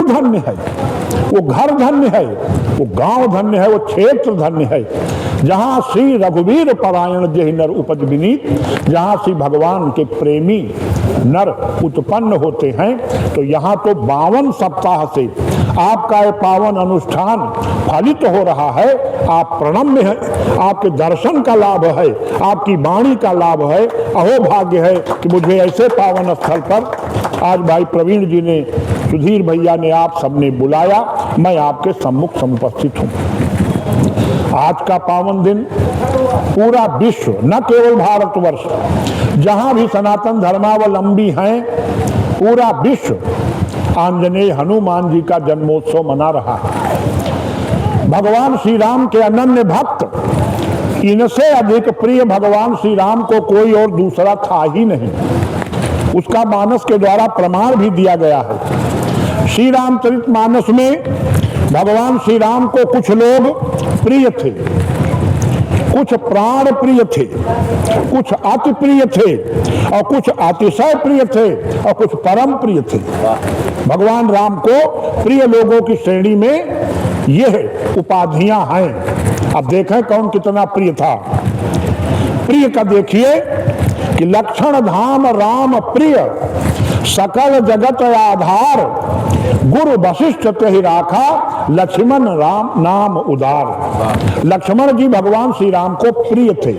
धन्य है, वो घर धन्य है, वो गांव धन्य है, वो क्षेत्र धन्य है जहां श्री रघुवीर परायण जेहि नर उपज विनीत, जहां श्री भगवान के प्रेमी नर उत्पन्न होते हैं। तो यहाँ तो 52 सप्ताह से आपका ये पावन अनुष्ठान फलित हो रहा है। आप प्रणम्य हैं, आपके दर्शन का लाभ है, आपकी वाणी का लाभ है। अहो भाग्य है कि मुझे ऐसे पावन स्थल पर आज भाई प्रवीण जी ने, सुधीर भैया ने, आप सबने बुलाया, मैं आपके सम्मुख समुपस्थित हूँ। आज का पावन दिन पूरा विश्व, न केवल भारतवर्ष, जहां भी सनातन धर्मावलंबी हैं, पूरा विश्व आंजनेय हनुमान जी का जन्मोत्सव मना रहा है। भगवान श्री राम के अनन्य भक्त, इनसे अधिक प्रिय भगवान श्री राम को कोई और दूसरा था ही नहीं। उसका मानस के द्वारा प्रमाण भी दिया गया है। श्री रामचरितमानस में भगवान श्री राम को कुछ लोग प्रिय थे, कुछ प्राण प्रिय थे, कुछ अति प्रिय थे, और कुछ अतिशय प्रिय थे, और कुछ परम प्रिय थे। भगवान राम को प्रिय लोगों की श्रेणी में यह उपाधियां हैं। अब देखें कौन कितना प्रिय था। प्रिय का देखिए कि लक्षण धाम राम प्रिय, सकल जगत आधार, गुरु वशिष्ठ तेहि राखा, लक्ष्मण राम नाम उदार। लक्ष्मण जी भगवान श्री राम को प्रिय थे।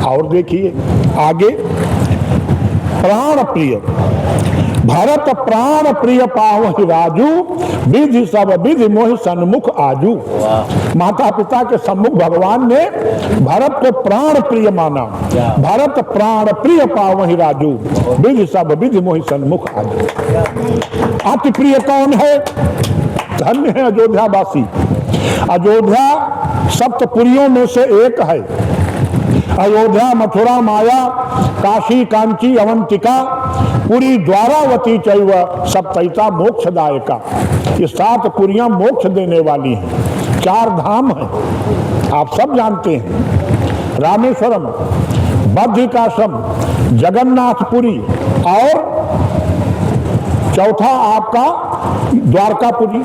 और देखिए आगे, प्राण प्रिय, भरत प्राण प्रिय पावहि राजू, विधि सब विधि मोहि सन्मुख आजू। माता पिता के सम्मुख भगवान ने भरत को प्राण प्रिय माना। भरत प्राण प्रिय पावहि राजू, विधि सब विधि मोहि सन्मुख आजू। अति प्रिय कौन है? धन्य है अयोध्यावासी। अयोध्या सप्तपुरियों में से एक है। अयोध्या, मथुरा, माया, काशी, कांची, अवंतिका, पुरी, द्वारावती चैव सप्तैता मोक्षदायका। ये 7 पुरियां मोक्ष देने वाली हैं। 4 धाम हैं, आप सब जानते हैं। रामेश्वरम, बद्रिकाश्रम, जगन्नाथपुरी, और चौथा आपका द्वारकापुरी।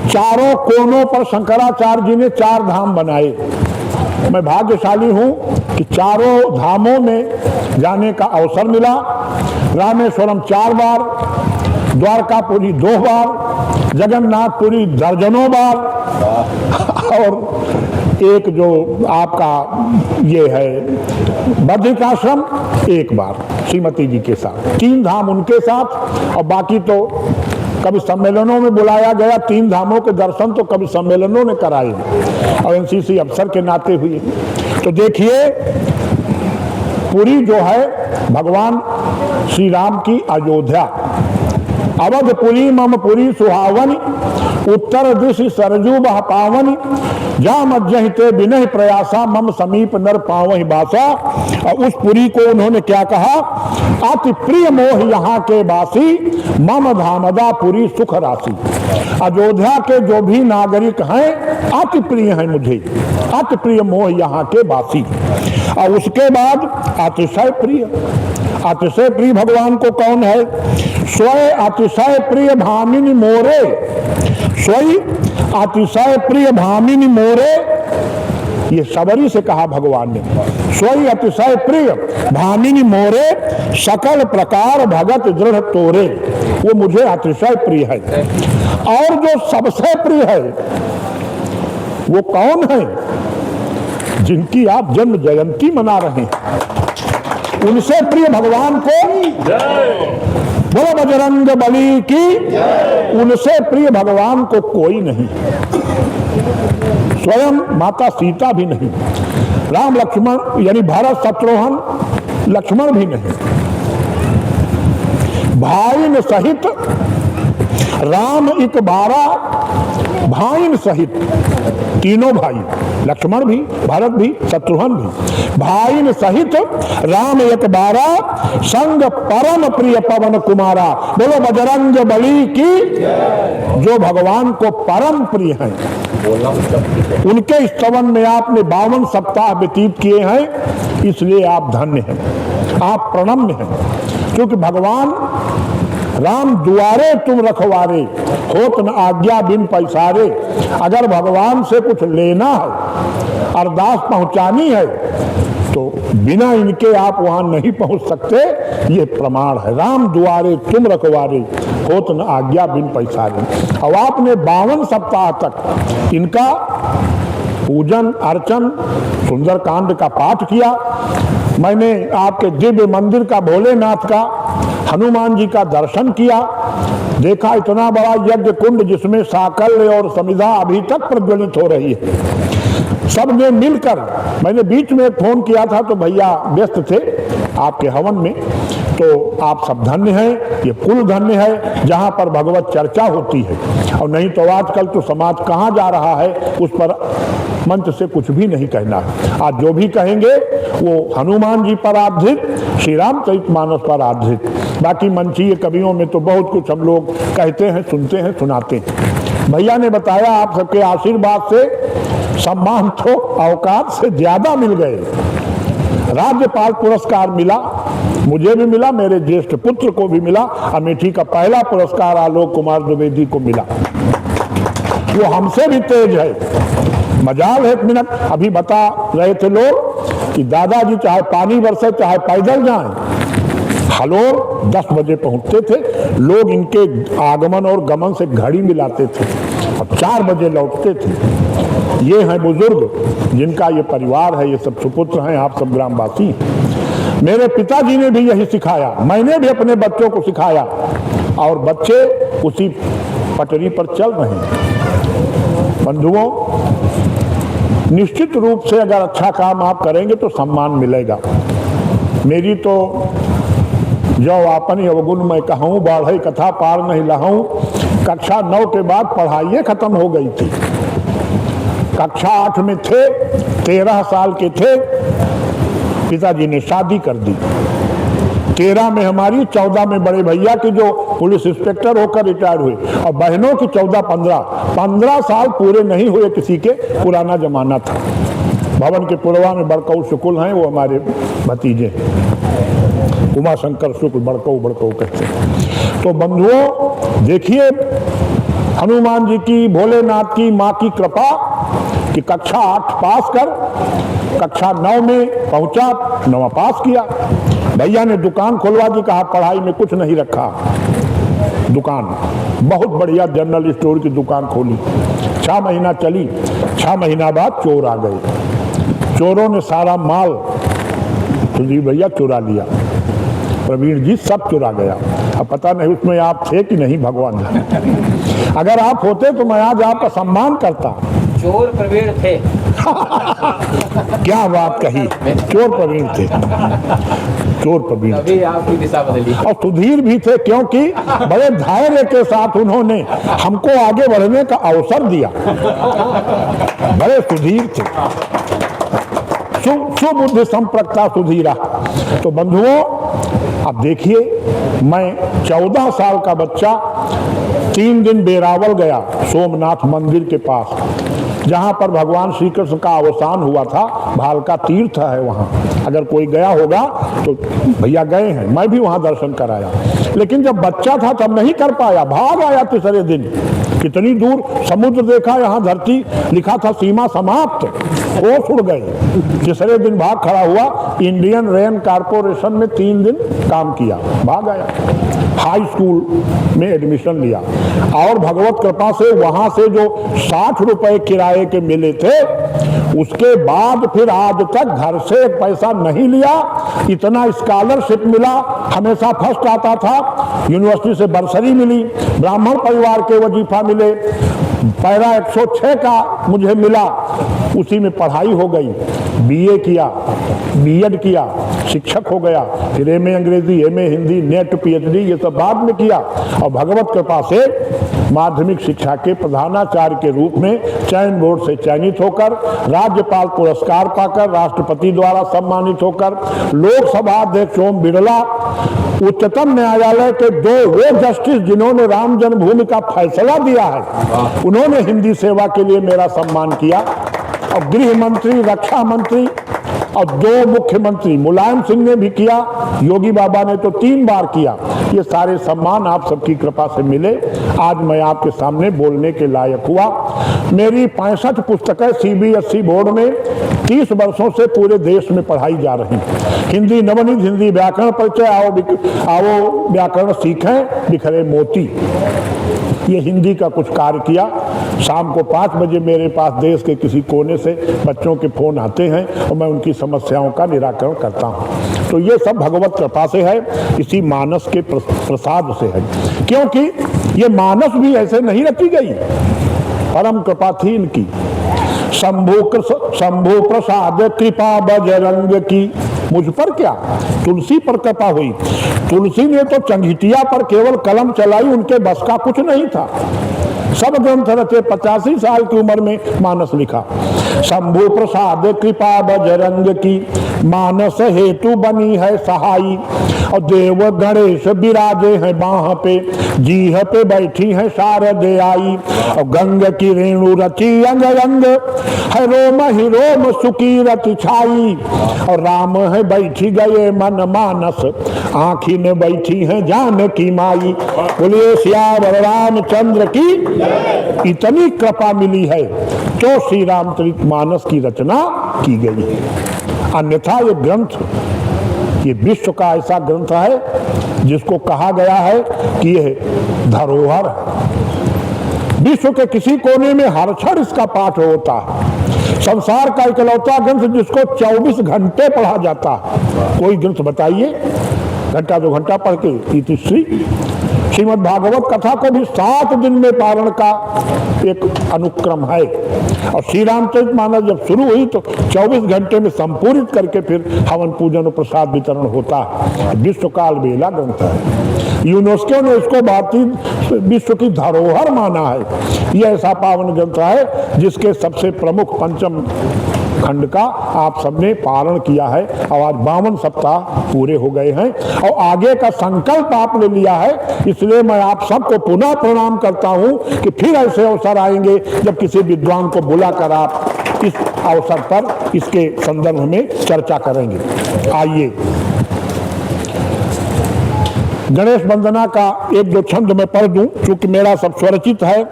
चारों कोनों पर शंकराचार्य जी ने 4 धाम बनाए। मैं भाग्यशाली हूं कि चारों धामों में जाने का अवसर मिला। रामेश्वरम 4 बार, द्वारकापुरी 2 बार, जगन्नाथपुरी दर्जनों बार, और एक जो आपका ये है बद्रिकाश्रम 1 बार श्रीमती जी के साथ। 3 धाम उनके साथ, और बाकी तो कभी सम्मेलनों में बुलाया गया। 3 धामों के दर्शन तो कभी सम्मेलनों ने कराए, और एनसीसी अफसर के नाते हुए। तो देखिए, पुरी जो है भगवान श्री राम की अयोध्या। अवधपुरी मम पुरी सुहावनी, उत्तर दिशि सरजू बह पावनी, जा मज्जहिते विनय प्रयासा, मम समीप नर पावहि बासा। और उस पुरी को उन्होंने क्या कहा? अति प्रिय मोह यहाँ के बासी, मम धामदा पुरी सुख राशि। अयोध्या के जो भी नागरिक हैं अति प्रिय हैं मुझे, अति प्रिय मोह यहाँ के बासी। और उसके बाद अतिशय प्रिय। अतिशय प्रिय भगवान को कौन है? स्वयं अतिशय प्रिय भामिनी मोरे, स्वयं अतिशय प्रिय भामिनी मोरे। ये सबरी से कहा भगवान ने, स्वयं अतिशय प्रिय भामिनी मोरे, सकल प्रकार भगत दृढ़ तोरे। वो मुझे अतिशय प्रिय है। और जो सबसे प्रिय है वो कौन है? जिनकी आप जन्म जयंती मना रहे हैं, उनसे प्रिय भगवान को बोलो बजरंग बली की। उनसे प्रिय भगवान को कोई नहीं, स्वयं माता सीता भी नहीं, राम लक्ष्मण यानी भरत शत्रुघ्न लक्ष्मण भी नहीं। भाइन सहित राम एक 12 भाइन सहित, तीनों भाई, लक्ष्मण भी, भरत भी, शत्रुघ्न भी, भाइन सहित राम एक 12, संग परम प्रिय पवन कुमारा। बोलो बजरंग बली की। जो भगवान को परम प्रिय हैं, उनके स्तवन में आपने 52 सप्ताह व्यतीत किए हैं, इसलिए आप धन्य हैं, आप प्रणम्य हैं। क्योंकि भगवान राम दुआरे तुम रखवारे, होत न आज्ञा बिन पैसारे। अगर भगवान से कुछ लेना है, अरदास पहुंचानी है, तो बिना इनके आप वहां नहीं पहुंच सकते, ये प्रमाण है। राम दुआरे तुम रखवारे, होत न आज्ञा बिन पैसारे। अब आपने 52 सप्ताह तक इनका पूजन अर्चन सुंदरकांड का पाठ किया। मैंने आपके दिव्य मंदिर का, भोलेनाथ का, हनुमान जी का दर्शन किया, देखा इतना बड़ा यज्ञ कुंड जिसमें साकल्य और समिधा अभी तक प्रज्वलित हो रही है। सबने मिलकर, मैंने बीच में फोन किया था तो भैया व्यस्त थे आपके हवन में, तो आप सब धन्य हैं, ये कुल धन्य है जहां पर भगवत चर्चा होती है। और नहीं तो आजकल तो समाज कहां जा रहा है, उस पर मंच से कुछ भी नहीं कहना है। आज जो भी कहेंगे वो हनुमान जी पर आधारित, श्री रामचरितमानस पर आधारित। बाकी मंचीय कवियों में तो बहुत कुछ हम लोग कहते हैं, सुनते हैं, सुनाते हैं। भैया ने बताया आप सबके आशीर्वाद से सम्मान तो औकात से ज्यादा मिल गए। राज्यपाल पुरस्कार मिला, मुझे भी मिला, मेरे ज्येष्ठ पुत्र को भी मिला। अमेठी का पहला पुरस्कार आलोक कुमार द्विवेदी को मिला। वो हमसे भी तेज है। मजाल है, एक मिनट अभी बता रहे थे लोग कि दादाजी चाहे पानी बरसे चाहे पैदल जाएं, हलोर 10 बजे पहुंचते थे। लोग इनके आगमन और गमन से घड़ी मिलाते थे और 4 बजे लौटते थे। ये हैं बुजुर्ग जिनका ये परिवार है, ये सब सुपुत्र हैं, आप सब ग्रामवासी। मेरे पिताजी ने भी यही सिखाया, मैंने भी अपने बच्चों को सिखाया और बच्चे उसी पटरी पर चल रहे हैं। बंधुओं, निश्चित रूप से अगर अच्छा काम आप करेंगे तो सम्मान मिलेगा। मेरी तो जो आपन अवगुण मैं कहूँ, बाढ़ई कथा पार नहीं लहाऊं। कक्षा 9 के बाद पढ़ाई खत्म हो गई थी। कक्षा 8 में थे, 13 साल के थे, पिताजी ने शादी कर दी। 13 में हमारी, 14 में बड़े भैया की जो पुलिस इंस्पेक्टर होकर रिटायर हुए, और बहनों की 15 साल पूरे नहीं हुए किसी के। पुराना जमाना था। भवन के पुरवा में बड़कऊ शुक्ल हैं, वो हमारे भतीजे, उमाशंकर शुक्ल बड़कऊ कहते हैं। तो बंधुओं देखिए, हनुमान जी की, भोलेनाथ की, माँ की कृपा कि कक्षा 8 पास कर कक्षा 9 में पहुंचा, 9वां पास किया। भैया ने दुकान खोलवा दी, कहा पढ़ाई में कुछ नहीं रखा। दुकान बहुत बढ़िया जनरल स्टोर की दुकान खोली। 6 महीना चली। 6 महीना बाद चोर आ गए। चोरों ने सारा माल सुधीर भैया चुरा लिया, प्रवीण जी सब चुरा गया। अब पता नहीं उसमें आप थे कि नहीं, भगवान जाने। अगर आप होते तो मैं आज आपका सम्मान करता। चोर प्रवीण थे। क्या बात कही, चोर प्रवीण थे, चोर प्रवीण थे। अभी आपकी दिशा बदली। और सुधीर भी थे, क्योंकि बड़े धैर्य के साथ उन्होंने हमको आगे बढ़ने का अवसर दिया। बड़े सुधीर थे, सुबुद्धि संप्रक्ता सुधीरा। तो बंधुओं, अब देखिए, मैं 14 साल का बच्चा 3 दिन बेरावल गया सोमनाथ मंदिर के पास, जहां पर भगवान श्री कृष्ण का अवसान हुआ था। भालका तीर्थ है वहां, अगर कोई गया होगा तो भैया गए हैं, मैं भी वहां दर्शन कराया। लेकिन जब बच्चा था तब नहीं कर पाया, भाग आया तीसरे दिन। कितनी दूर समुद्र देखा, यहाँ धरती लिखा था सीमा समाप्त, होश उड़ गए। तीसरे दिन भाग खड़ा हुआ। इंडियन रेन कारपोरेशन में 3 दिन काम किया, भाग आया। हाई स्कूल में एडमिशन लिया और भगवत कृपा से वहां से जो 60 रुपए किराए के मिले थे, उसके बाद फिर आज तक घर से पैसा नहीं लिया। इतना स्कॉलरशिप मिला, हमेशा फर्स्ट आता था। यूनिवर्सिटी से बरसरी मिली, ब्राह्मण परिवार के वजीफा मिले, पैरा 106 का मुझे मिला। उसी में पढ़ाई हो गई, बीए किया, बीएड किया, शिक्षक हो गया, फिर एमए अंग्रेजी, एमए हिंदी, नेट, पीएचडी, ये सब बाद में किया। और भगवत कृपा से माध्यमिक शिक्षा के प्रधानाचार्य के रूप में चयन बोर्ड से चयनित होकर, राज्यपाल पुरस्कार पाकर, राष्ट्रपति द्वारा सम्मानित होकर, लोकसभा अध्यक्ष ओम बिरला, उच्चतम न्यायालय के 2 वो जस्टिस जिन्होंने राम जन्मभूमि का फैसला दिया है, उन्होंने हिंदी सेवा के लिए मेरा सम्मान किया। और गृह मंत्री, रक्षा मंत्री और 2 मुख्यमंत्री, मुलायम सिंह ने भी किया, योगी बाबा ने तो 3 बार किया। ये सारे सम्मान आप सबकी कृपा से मिले। आज मैं आपके सामने बोलने के लायक हुआ। मेरी 65 पुस्तकें CBSE बोर्ड में 30 वर्षों से पूरे देश में पढ़ाई जा रही हैं। हिंदी नवनीत, हिंदी व्याकरण परिचय, आओ व्याकरण सीखें, बिखरे मोती, ये हिंदी का कुछ कार्य किया। शाम को 5 बजे मेरे पास देश के किसी कोने से बच्चों के फोन आते हैं और मैं उनकी समस्याओं का निराकरण करता हूँ। तो ये सब भगवत कृपा से है, इसी मानस के प्रसाद से है। क्योंकि ये मानस भी ऐसे नहीं रखी गई, परम कृपा थी इनकी। शंभु प्रसाद कृपा बजरंग की, मुझ पर क्या, तुलसी पर कृपा हुई। तुलसी ने तो चंघिटिया पर केवल कलम चलाई, उनके बस का कुछ नहीं था। सब ग्रंथ रचे, 85 साल की उम्र में मानस लिखा। शंभु प्रसाद कृपा बजरंग की, मानस हेतु बनी है सहाई। और देव गणेश विराजे हैं बाह पे, जीह पे बैठी है शारदे आई। और गंग की रेणु रची अंग अंग, है रोम ही रोम सुकी रति छाई। और राम है बैठी गए मन मानस, आँखी में बैठी है जानकी माई। बोलिए सियावर रामचंद्र की। इतनी कृपा मिली है तो श्री रामचरित मानस की रचना की गई है। अन्यथा ये ग्रंथ, ये विश्व का ऐसा ग्रंथ है जिसको कहा गया है कि यह धरोहर है। विश्व के किसी कोने में हर क्षण इसका पाठ होता है। संसार का इकलौता ग्रंथ जिसको 24 घंटे पढ़ा जाता है। कोई ग्रंथ बताइए घंटा 2 घंटा पढ़ के इतिश्री। श्रीमद् भागवत कथा को भी 7 दिन में पारण का एक अनुक्रम है। और श्री रामचरित मानस जब शुरू हुई तो 24 घंटे में संपूर्णित करके फिर हवन पूजन और प्रसाद वितरण होता है। विश्व काल बेला ग्रंथ है। यूनेस्को ने इसको भारतीय विश्व की धरोहर माना है। यह ऐसा पावन ग्रंथ है जिसके सबसे प्रमुख पंचम खंड का आप सबने पारण किया है। और आज 52 सप्ताह पूरे हो गए हैं और आगे का संकल्प आपने लिया है। इसलिए मैं आप सबको पुनः प्रणाम करता हूं कि फिर ऐसे अवसर आएंगे जब किसी विद्वान को बुलाकर आप इस अवसर पर इसके संदर्भ में चर्चा करेंगे। आइए गणेश वंदना का 1-2 छंद में पढ़ दूं, चूंकि मेरा सब स्वरचित है,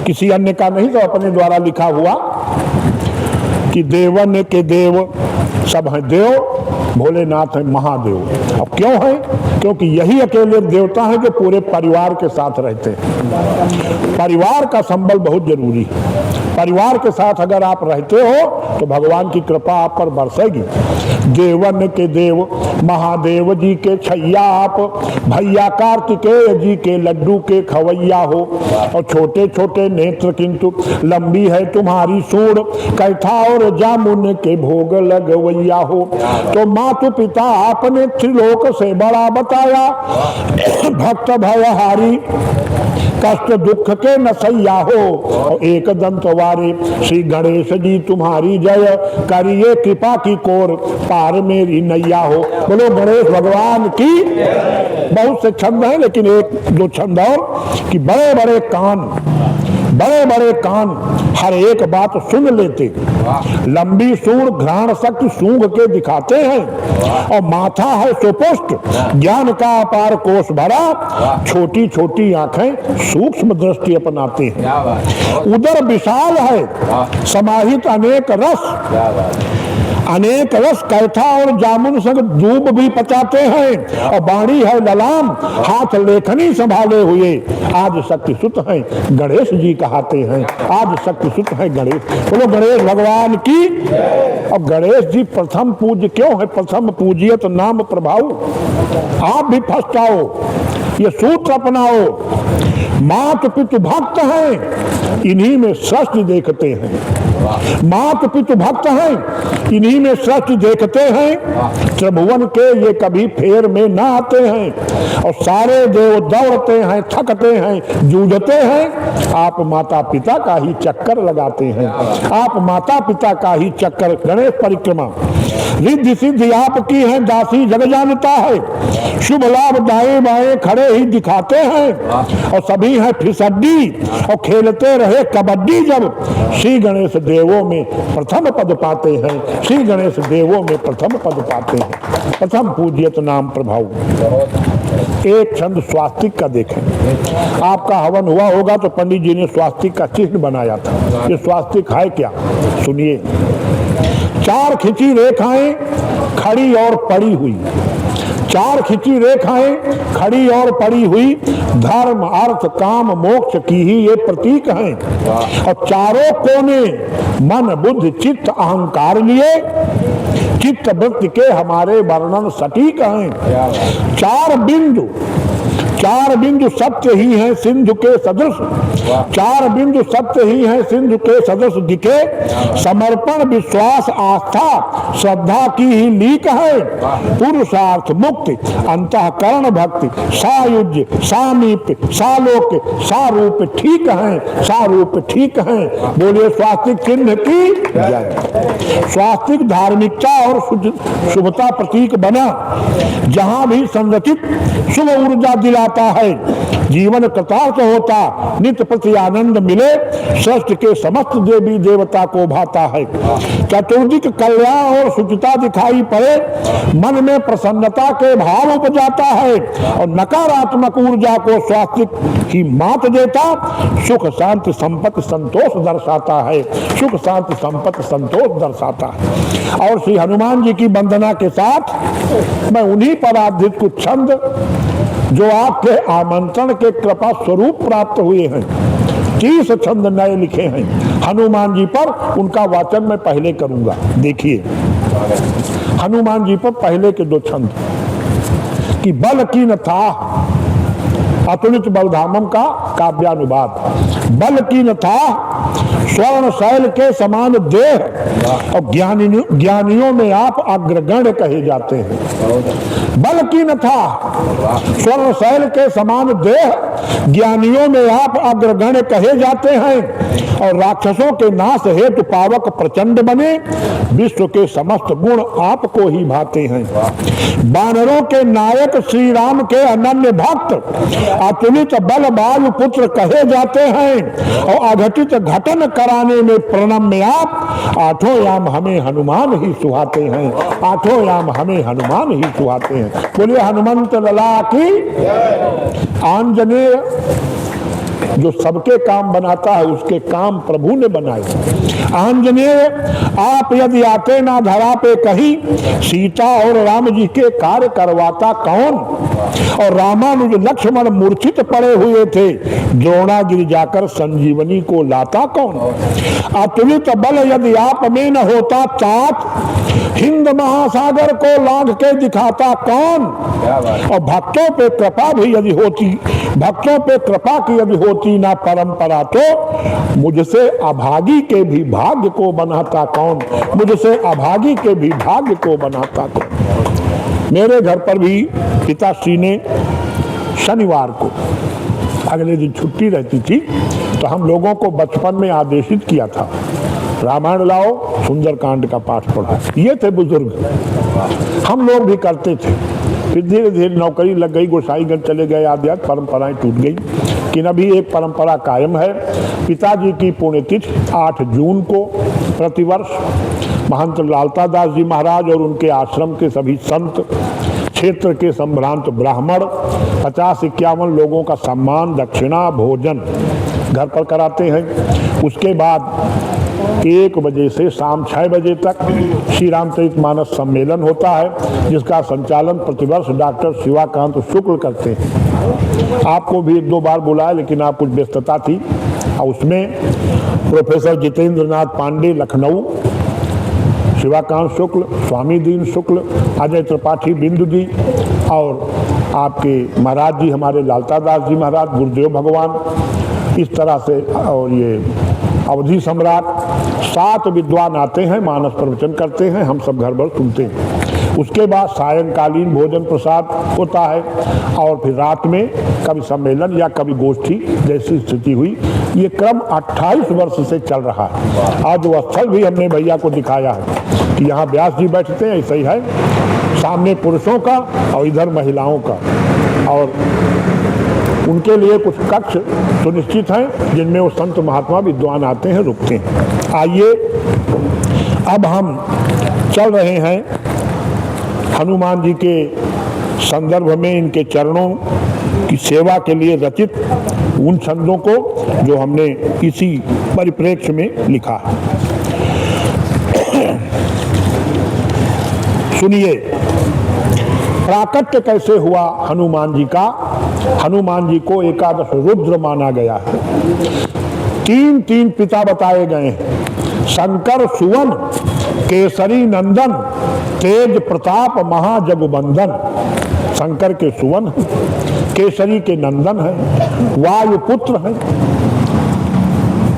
किसी अन्य का नहीं, तो अपने द्वारा लिखा हुआ। कि देवन के देव सब हैं देव, भोलेनाथ है महादेव। अब क्यों है? क्योंकि यही अकेले देवता हैं जो पूरे परिवार के साथ रहते हैं। परिवार का संबल बहुत जरूरी है। परिवार के साथ अगर आप रहते हो तो भगवान की कृपा आप पर बरसेगी। देवन के देव महादेव जी के छैया आप, भैया कार्तिकेय जी के लड्डू के खवैया हो। और छोटे छोटे नेत्र किंतु लंबी है तुम्हारी सूंड, कैथा और जामुन के भोग लगवैया हो। तो मातु पिता आपने त्रिलोक से बड़ा बताया, भक्त भयहारी कष्ट दुख के नसैया हो। और एक दंत वारे श्री गणेश जी तुम्हारी जय, करिए कृपा की कोर पार मेरी नैया हो। बोलो गणेश भगवान की। बहुत से छंद हैं लेकिन 1-2 छंद और कि बड़े बड़े कान, बड़े बड़े कान हर एक बात सुन लेते, लंबी सूंड घ्राण शक्ति सूंघ के दिखाते हैं। और माथा है सुपुष्ट, ज्ञान का अपार कोष भरा, छोटी छोटी आंखें सूक्ष्म दृष्टि अपनाते हैं। उदर विशाल है, समाहित अनेक रस, अनेक रस कैथा और जामुन संग दूब भी पचाते हैं। और बाणी है ललाम, हाथ लेखनी संभाले हुए, आज शक्ति सुत हैं गणेश जी कहते हैं। आज शक्ति सुत हैं गणेश। बोलो गणेश भगवान की। और गणेश जी प्रथम पूज्य क्यों है? प्रथम पूजियत नाम प्रभाव। आप भी फंस जाओ, ये सूत्र अपनाओ। मात पितु भक्त हैं, इन्हीं में सृष्टि देखते हैं। मात पितु भक्त हैं, इन्हीं में सृष्टि देखते हैं। त्रिभुवन के ये कभी फेर में ना आते हैं। और सारे देव दौड़ते हैं, थकते हैं, जूझते हैं। आप माता पिता का ही चक्कर लगाते हैं। आप माता पिता का ही चक्कर। गणेश परिक्रमा रिद्धि सिद्धि आपकी है, दासी जग जानता है। शुभ लाभ दाएं बाएं खड़े ही दिखाते हैं। और सभी हैं फिसड्डी और खेलते रहे कबड्डी। जब श्री गणेश देवों में प्रथम पद पाते हैं, श्री गणेश देवों में प्रथम पद पाते हैं। प्रथम पूज्यत नाम प्रभाव। एक छंद स्वास्तिक का देखें। आपका हवन हुआ होगा तो पंडित जी ने स्वास्तिक का चिन्ह बनाया था। ये स्वास्तिक है क्या, सुनिए। 4 खिंची रेखाएं खड़ी और पड़ी हुई, 4 खिंची रेखाएं खड़ी और पड़ी हुई, धर्म अर्थ काम मोक्ष की ही ये प्रतीक हैं। और चारों कोने मन बुद्धि चित्त अहंकार लिए, चित्त वृत्ति के हमारे वर्णन सटीक हैं। 4 बिंदु सत्य ही हैं सिंधु के सदृश, 4 बिंदु सत्य ही हैं सिंधु के सदृश दिखे, समर्पण विश्वास आस्था श्रद्धा की ही लीक है। पुरुषार्थ मुक्ति अंतःकरण भक्ति सायुज्य सामीप्य सालोक्य सारूप ठीक हैं, सारूप ठीक हैं। बोलिए स्वास्तिक चिन्ह की जय। स्वास्तिक धार्मिकता और शुभता प्रतीक बना, जहां भी संरचित शुभ ऊर्जा दिलाता है, जीवन कृतार्थ होता, नित्य प्रति आनंद मिले, सृष्टि के समस्त देवी देवता को भाता है। चतुर्दिक कल्याण और सुचिता दिखाई पड़े, मन में प्रसन्नता के भाव उपजाता है और नकारात्मक ऊर्जा को स्वास्तिक ही मात देता, सुख शांति संपत्ति संतोष दर्शाता है, सुख शांति संपत्ति संतोष दर्शाता है। और श्री हनुमान जी की वंदना के साथ मैं उन्हीं पर आधारित कुछ छंद जो आपके आमंत्रण के कृपा स्वरूप प्राप्त हुए हैं, 30 छंद नए लिखे हैं हनुमान जी पर, उनका वाचन मैं पहले करूंगा। देखिए हनुमान जी पर पहले के 2 छंद कि बल की न था अतुलित बलधामम का काव्यानुवाद। बल की न था स्वर्ण शैल के समान देह और ज्ञानियों में आप अग्रगण्य कहे जाते हैं। बल की न था स्वर्ण शैल के समान देह, ज्ञानियों में आप अग्रगण्य कहे जाते हैं। और राक्षसों के नाश हेतु पावक प्रचंड बने, विश्व के समस्त गुण आपको ही भाते हैं। बानरों के नायक श्री राम के अनन्य भक्त, अतुलित बल वायु पुत्र कहे जाते हैं। और अघटित घटन कराने में प्रणम में आप, 8 याम हमें हनुमान ही सुहाते हैं, 8 याम हमें हनुमान ही सुहाते हैं। बोलिए हनुमंत लला की। आंजनेय जो सबके काम बनाता है, उसके काम प्रभु ने बनाए। आंजनेय आप यदि आते ना धरा पे कहीं, सीता और राम जी के कार्य करवाता कौन। और रामानुज लक्ष्मण मूर्छित पड़े हुए थे, द्रोणागिरि जाकर संजीवनी को लाता कौन। अतुलित बल यदि आप में न होता तात, हिंद महासागर को लांघ के दिखाता कौन। और भक्तों पे कृपा भी यदि होती, भक्तों पे कृपा की यदि होती ना परंपरा, तो मुझसे अभागी के भी भाग्य को बनाता कौन, मुझसे अभागी के भी भाग्य को बनाता कौन। मेरे घर पर भी पिताश्री ने शनिवार को, अगले दिन छुट्टी रहती थी, तो हम लोगों को बचपन में आदेशित किया था, रामायण लाओ, सुंदरकांड का पाठ पढ़ो। ये थे बुजुर्ग, हम लोग भी करते थे। फिर धीरे धीरे नौकरी लग गई, गोसाईगंज चले गए, आदि परंपराएं टूट गई। लेकिन अभी एक परंपरा कायम है। पिताजी की पुण्यतिथि 8 जून को प्रतिवर्ष महंत लालता दास जी महाराज और उनके आश्रम के सभी संत, क्षेत्र के संभ्रांत ब्राह्मण 50-51 लोगों का सम्मान, दक्षिणा, भोजन घर पर कराते हैं। उसके बाद 1 बजे से शाम 6 बजे तक श्री रामचरितमानस सम्मेलन होता है, जिसका संचालन प्रतिवर्ष डॉक्टर शिवाकांत शुक्ल करते हैं। आपको भी 1-2 बार बुलाया, लेकिन आप कुछ व्यस्तता थी। और उसमें प्रोफेसर जितेंद्र नाथ पांडे लखनऊ, शिवाकांत शुक्ल, स्वामी दीन शुक्ल, अजय त्रिपाठी बिंदु जी, और आपके महाराज जी हमारे लालता दास जी महाराज, गुरुदेव भगवान, इस तरह से, और ये अवधि सम्राट, 7 विद्वान आते हैं, मानस प्रवचन करते हैं, हम सब घर भर सुनते हैं। उसके बाद सायंकालीन भोजन प्रसाद होता है, और फिर रात में कभी सम्मेलन या कभी गोष्ठी, जैसी स्थिति हुई। ये क्रम 28 वर्ष से चल रहा है। आज वो स्थल भी हमने भैया को दिखाया है कि यहाँ व्यास जी बैठते हैं, ऐसा ही है, सामने पुरुषों का और इधर महिलाओं का, और उनके लिए कुछ कक्ष सुनिश्चित हैं, जिनमें वो संत महात्मा विद्वान आते हैं, रुकते हैं। आइए अब हम चल रहे हैं हनुमान जी के संदर्भ में इनके चरणों की सेवा के लिए रचित उन छंदों को जो हमने इसी परिप्रेक्ष्य में लिखा है। सुनिए, प्राकट्य कैसे हुआ हनुमान जी का। हनुमान जी को एकादश रुद्र माना गया है। तीन पिता बताए गए हैं, शंकर सुवन, केसरी नंदन, तेज प्रताप महाजगबंदन। शंकर के सुवन है, केसरी के नंदन है, वायुपुत्र है।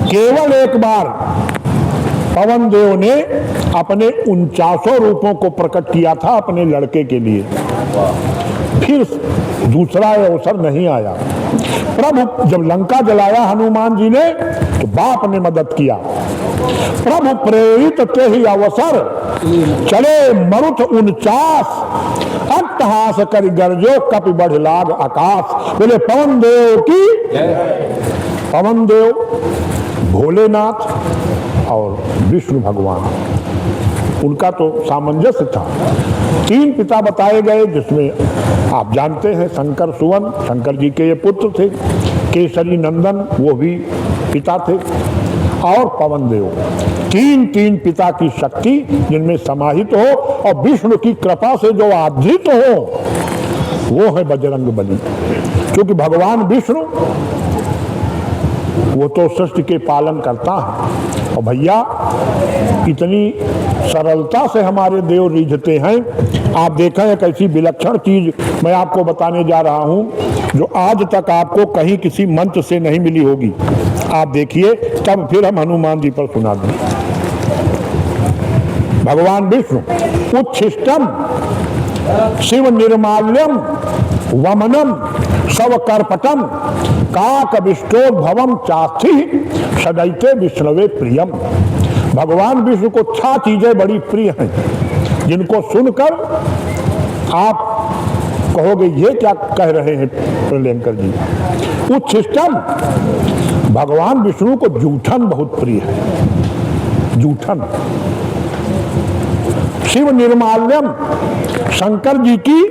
केवल एक बार पवन देव ने अपने 49 रूपों को प्रकट किया था अपने लड़के के लिए, फिर दूसरा अवसर नहीं आया। प्रभु जब लंका जलाया हनुमान जी ने तो बाप ने मदद किया। प्रभु प्रेरित ते ही अवसर, चले मरुत 49, अट्टहास कर गरजो कपि बढ़ लाग आकाश। बोले पवन देव की। पवन देव भोलेनाथ और विष्णु भगवान, उनका तो सामंजस्य था। 3 पिता बताए गए, जिसमें आप जानते हैं शंकर सुवन, शंकर जी के ये पुत्र थे, केसरी नंदन वो भी पिता थे, और पवन देव। 3 पिता की शक्ति जिनमें समाहित हो और विष्णु की कृपा से जो आधृत हो, वो है बजरंग बली। क्योंकि भगवान विष्णु वो तो सृष्टि के पालन करता है। और भैया इतनी सरलता से हमारे देव रिझते हैं। आप देखें एक ऐसी विलक्षण चीज मैं आपको बताने जा रहा हूं जो आज तक आपको कहीं किसी मंच से नहीं मिली होगी। आप देखिए, तब फिर हम हनुमान जी पर सुना दें। भगवान विष्णु उच्छिष्टम शिव निर्माल्यम वमनम सव कर्पटम काक विष्टोद्भवम चास्थि सदैते विष्णवे प्रियम। भगवान विष्णु को 6 चीजें बड़ी प्रिय हैं, जिनको सुनकर आप कहोगे ये क्या कह रहे हैं प्रलयंकर जी। उच्छिष्टम, भगवान विष्णु को जूठन बहुत प्रिय है। जूठन। शिव निर्माल्यम, शंकर जी की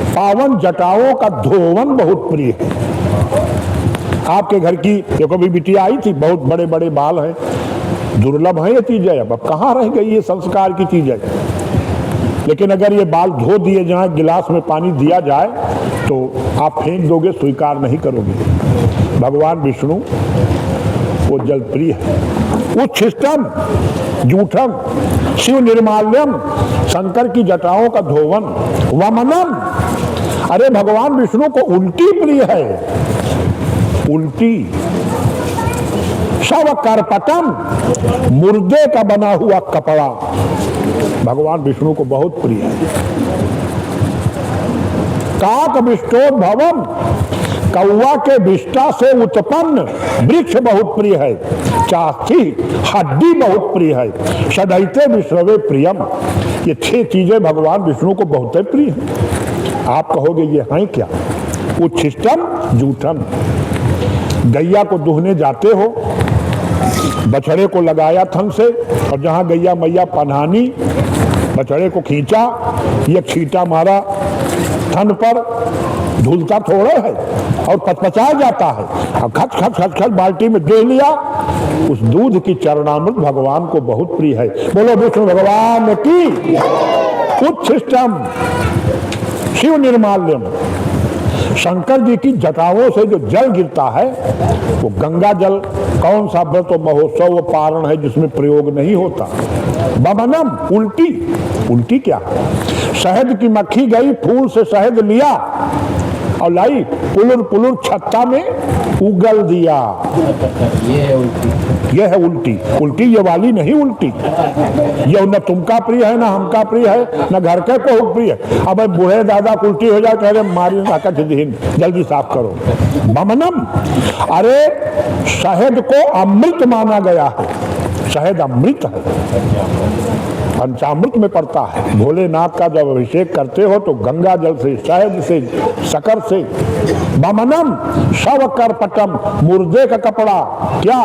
पावन जटाओं का धोवन बहुत प्रिय है। आपके घर की देखो भी बिटिया आई थी, बहुत बड़े बड़े बाल हैं, दुर्लभ है ये चीजें। अब कहाँ रह गई ये संस्कार की चीजें। लेकिन अगर ये बाल धो दिए जाए, गिलास में पानी दिया जाए, तो आप फेंक दोगे, स्वीकार नहीं करोगे। भगवान विष्णु वो जल प्रिय है। उच्छिष्टम, जूठम, शिव निर्माल्यम, शंकर की जटाओं का धोवन, वमनम, अरे भगवान विष्णु को उल्टी प्रिय है। उल्टी। शव कर्पटम, मुर्दे का बना हुआ कपड़ा भगवान विष्णु को बहुत प्रिय है। काक विष्टोद्भवम, कौवा के विष्टा से उत्पन्न वृक्ष बहुत प्रिय है। चास्थि, हड्डी बहुत प्रिय है। सदैते विष्णवे प्रियम, ये 6 चीजें भगवान विष्णु को बहुत प्रिय है। आप कहोगे ये हैं क्या। उच्छिष्टम, जूठम। गैया को दुहने जाते हो, बछड़े को लगाया थन से, और जहां गैया मैया पन्हानी, बछड़े को खींचा, ये छींटा मारा थन पर, धुलता थोड़ा है और पचपचा जाता है, और खच खच खच खच बाल्टी में दे लिया। उस दूध की चरणामृत भगवान को बहुत प्रिय है। बोलो विष्णु भगवान की। उच्छिष्टम, शिव निर्माल्यम, शंकर जी की जटाओं से जो जल गिरता है वो गंगा जल। कौन सा व्रत महोत्सव व पारण है जिसमें प्रयोग नहीं होता। बमनम, उल्टी। उल्टी क्या। शहद की मक्खी गई, फूल से शहद लिया और लाई, पुलुर पुलुर छत्ता में उगल दिया। ये है उल्टी। ये है उल्टी। उल्टी ये वाली नहीं उल्टी। ये न तुमका प्रिय है, न हमका प्रिय है, न घर के को प्रिय है। अब बूढ़े दादा उल्टी हो जाए, कह रहे मारी नाकट दिन, जल्दी साफ करो। बमनम, अरे शहद को अमृत माना गया है। शहद अमृत है, पंचामृत में पड़ता है। भोलेनाथ का जब अभिषेक करते हो तो गंगा जल से, शहद से, शकर से। बमनम, शव करपटम, मुर्दे का कपड़ा। क्या।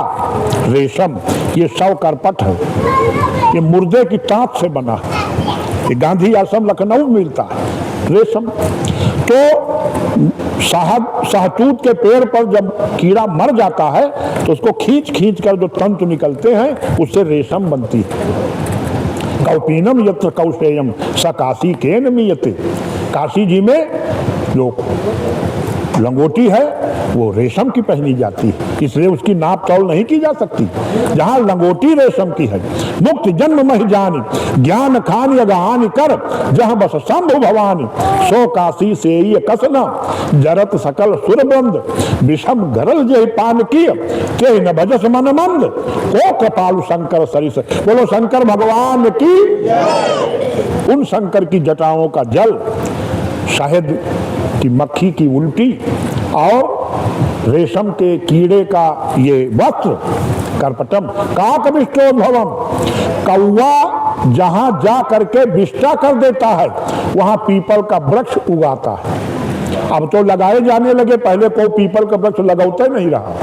रेशम। ये शव करपट है, ये मुर्दे की तांत से बना है। ये गांधी आश्रम लखनऊ में मिलता है। रेशम। तो सहतूत के पेड़ पर जब कीड़ा मर जाता है तो उसको खींच खींच कर जो तंतु निकलते हैं उससे रेशम बनती है। कौपीनम यत्र कौशेयम स काशी केन मीयते। काशी जी में जो लंगोटी है वो रेशम की पहनी जाती है, इसलिए उसकी नाप तौल नहीं की जा सकती। जहां लंगोटी रेशम की है, मुक्त जन्म महि जानी, ज्ञान खान यगान कर, जहां बस शंभु भवानी, सो काशी से ये कसना, जरत सकल सुरबंद, विषम गरल जय पान किय, ते न भजस मन मंद, को कृपालु शंकर सरिस। बोलो शंकर भगवान की। उन शंकर की जटाओं का जल, शहद की मक्खी की उल्टी और रेशम के कीड़े का ये वस्त्र, करपटम काकविष्टोद्भवम, कौवा जहां जा करके विष्टा कर देता है वहां पीपल का वृक्ष उगाता है। अब तो लगाए जाने लगे, पहले कोई पीपल का वृक्ष लगाते नहीं रहा,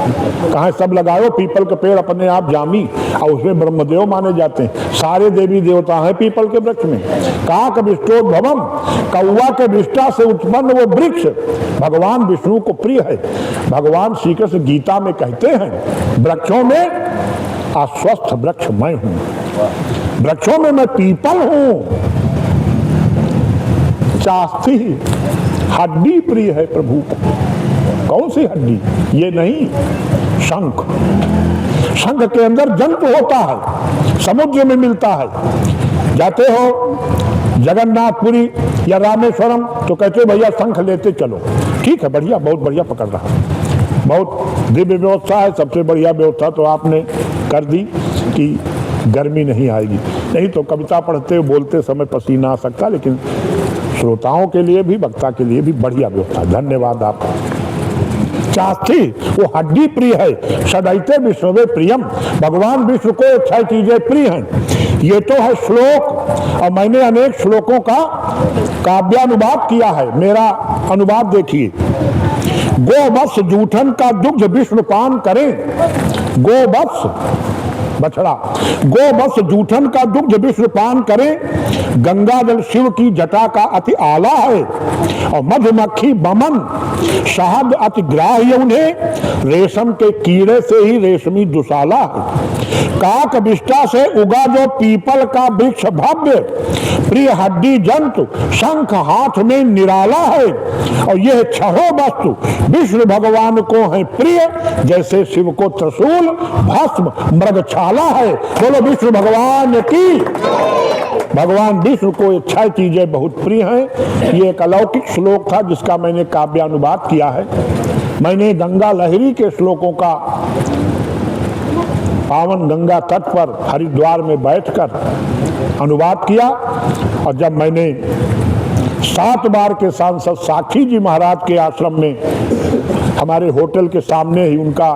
कहाँ सब लगाओ पीपल का पेड़ अपने आप जामी, और उसमें ब्रह्मदेव माने जाते हैं, सारे देवी देवता हैं पीपल के वृक्ष में। काक विष्टोद्भवम, कौवा के विष्टा से उत्पन्न वो वृक्ष भगवान विष्णु को प्रिय है। भगवान श्री कृष्ण गीता में कहते हैं वृक्षों में आस्वस्थ वृक्ष मैं हूं, वृक्षों में मैं पीपल हूं। चास्ती हड्डी प्रिय है प्रभु को। कौन सी हड्डी? ये नहीं, शंख। शंख के अंदर जंतु होता है, समुद्र में मिलता है। जाते हो जगन्नाथपुरी या रामेश्वरम तो कहते भैया शंख लेते चलो, ठीक है, बढ़िया, बहुत बढ़िया पकड़ रहा, बहुत दिव्य व्यवस्था है। सबसे बढ़िया व्यवस्था तो आपने कर दी कि गर्मी नहीं आएगी, नहीं तो कविता पढ़ते बोलते समय पसीना आ सकता, लेकिन श्रोताओं के लिए भी वक्ता के लिए भी बढ़िया व्यवस्था। धन्यवाद आपका। चास्ती वो हड्डी प्रिय है, सदैते विष्णुवे प्रियम, भगवान विष्णु को 6 चीजें प्रिय हैं। ये तो है श्लोक, और मैंने अनेक श्लोकों का काव्यानुवाद किया है। मेरा अनुवाद देखिए। गोवत्स जूठन का दुग्ध विष्णु पान करें, गोवत्स बछड़ा, गोवत्स जूठन का दुग्ध विष्णु पान करें, गंगा जल शिव की जटा का अति आला है, और मधुमक्खी बमन शहद अति ग्राह्य उन्हें, रेशम के कीड़े से ही रेशमी दुशाला है। काक विष्टा से उगा जो पीपल का वृक्ष भव्य, प्रिय हड्डी जंतु शंख हाथ में निराला है, और यह 6 वस्तु विष्णु भगवान को है प्रिय, जैसे शिव को त्रिशूल भस्म मृगछाला है। बोलो विष्णु भगवान की। भगवान विष्णु को 6 चीजें बहुत प्रिय हैं। ये एक अलौकिक श्लोक था जिसका मैंने काव्यानुवाद किया है। मैंने गंगा लहरी के श्लोकों का पावन गंगा तट पर हरिद्वार में बैठकर अनुवाद किया, और जब मैंने 7 बार के सांसद साक्षी जी महाराज के आश्रम में, हमारे होटल के सामने ही उनका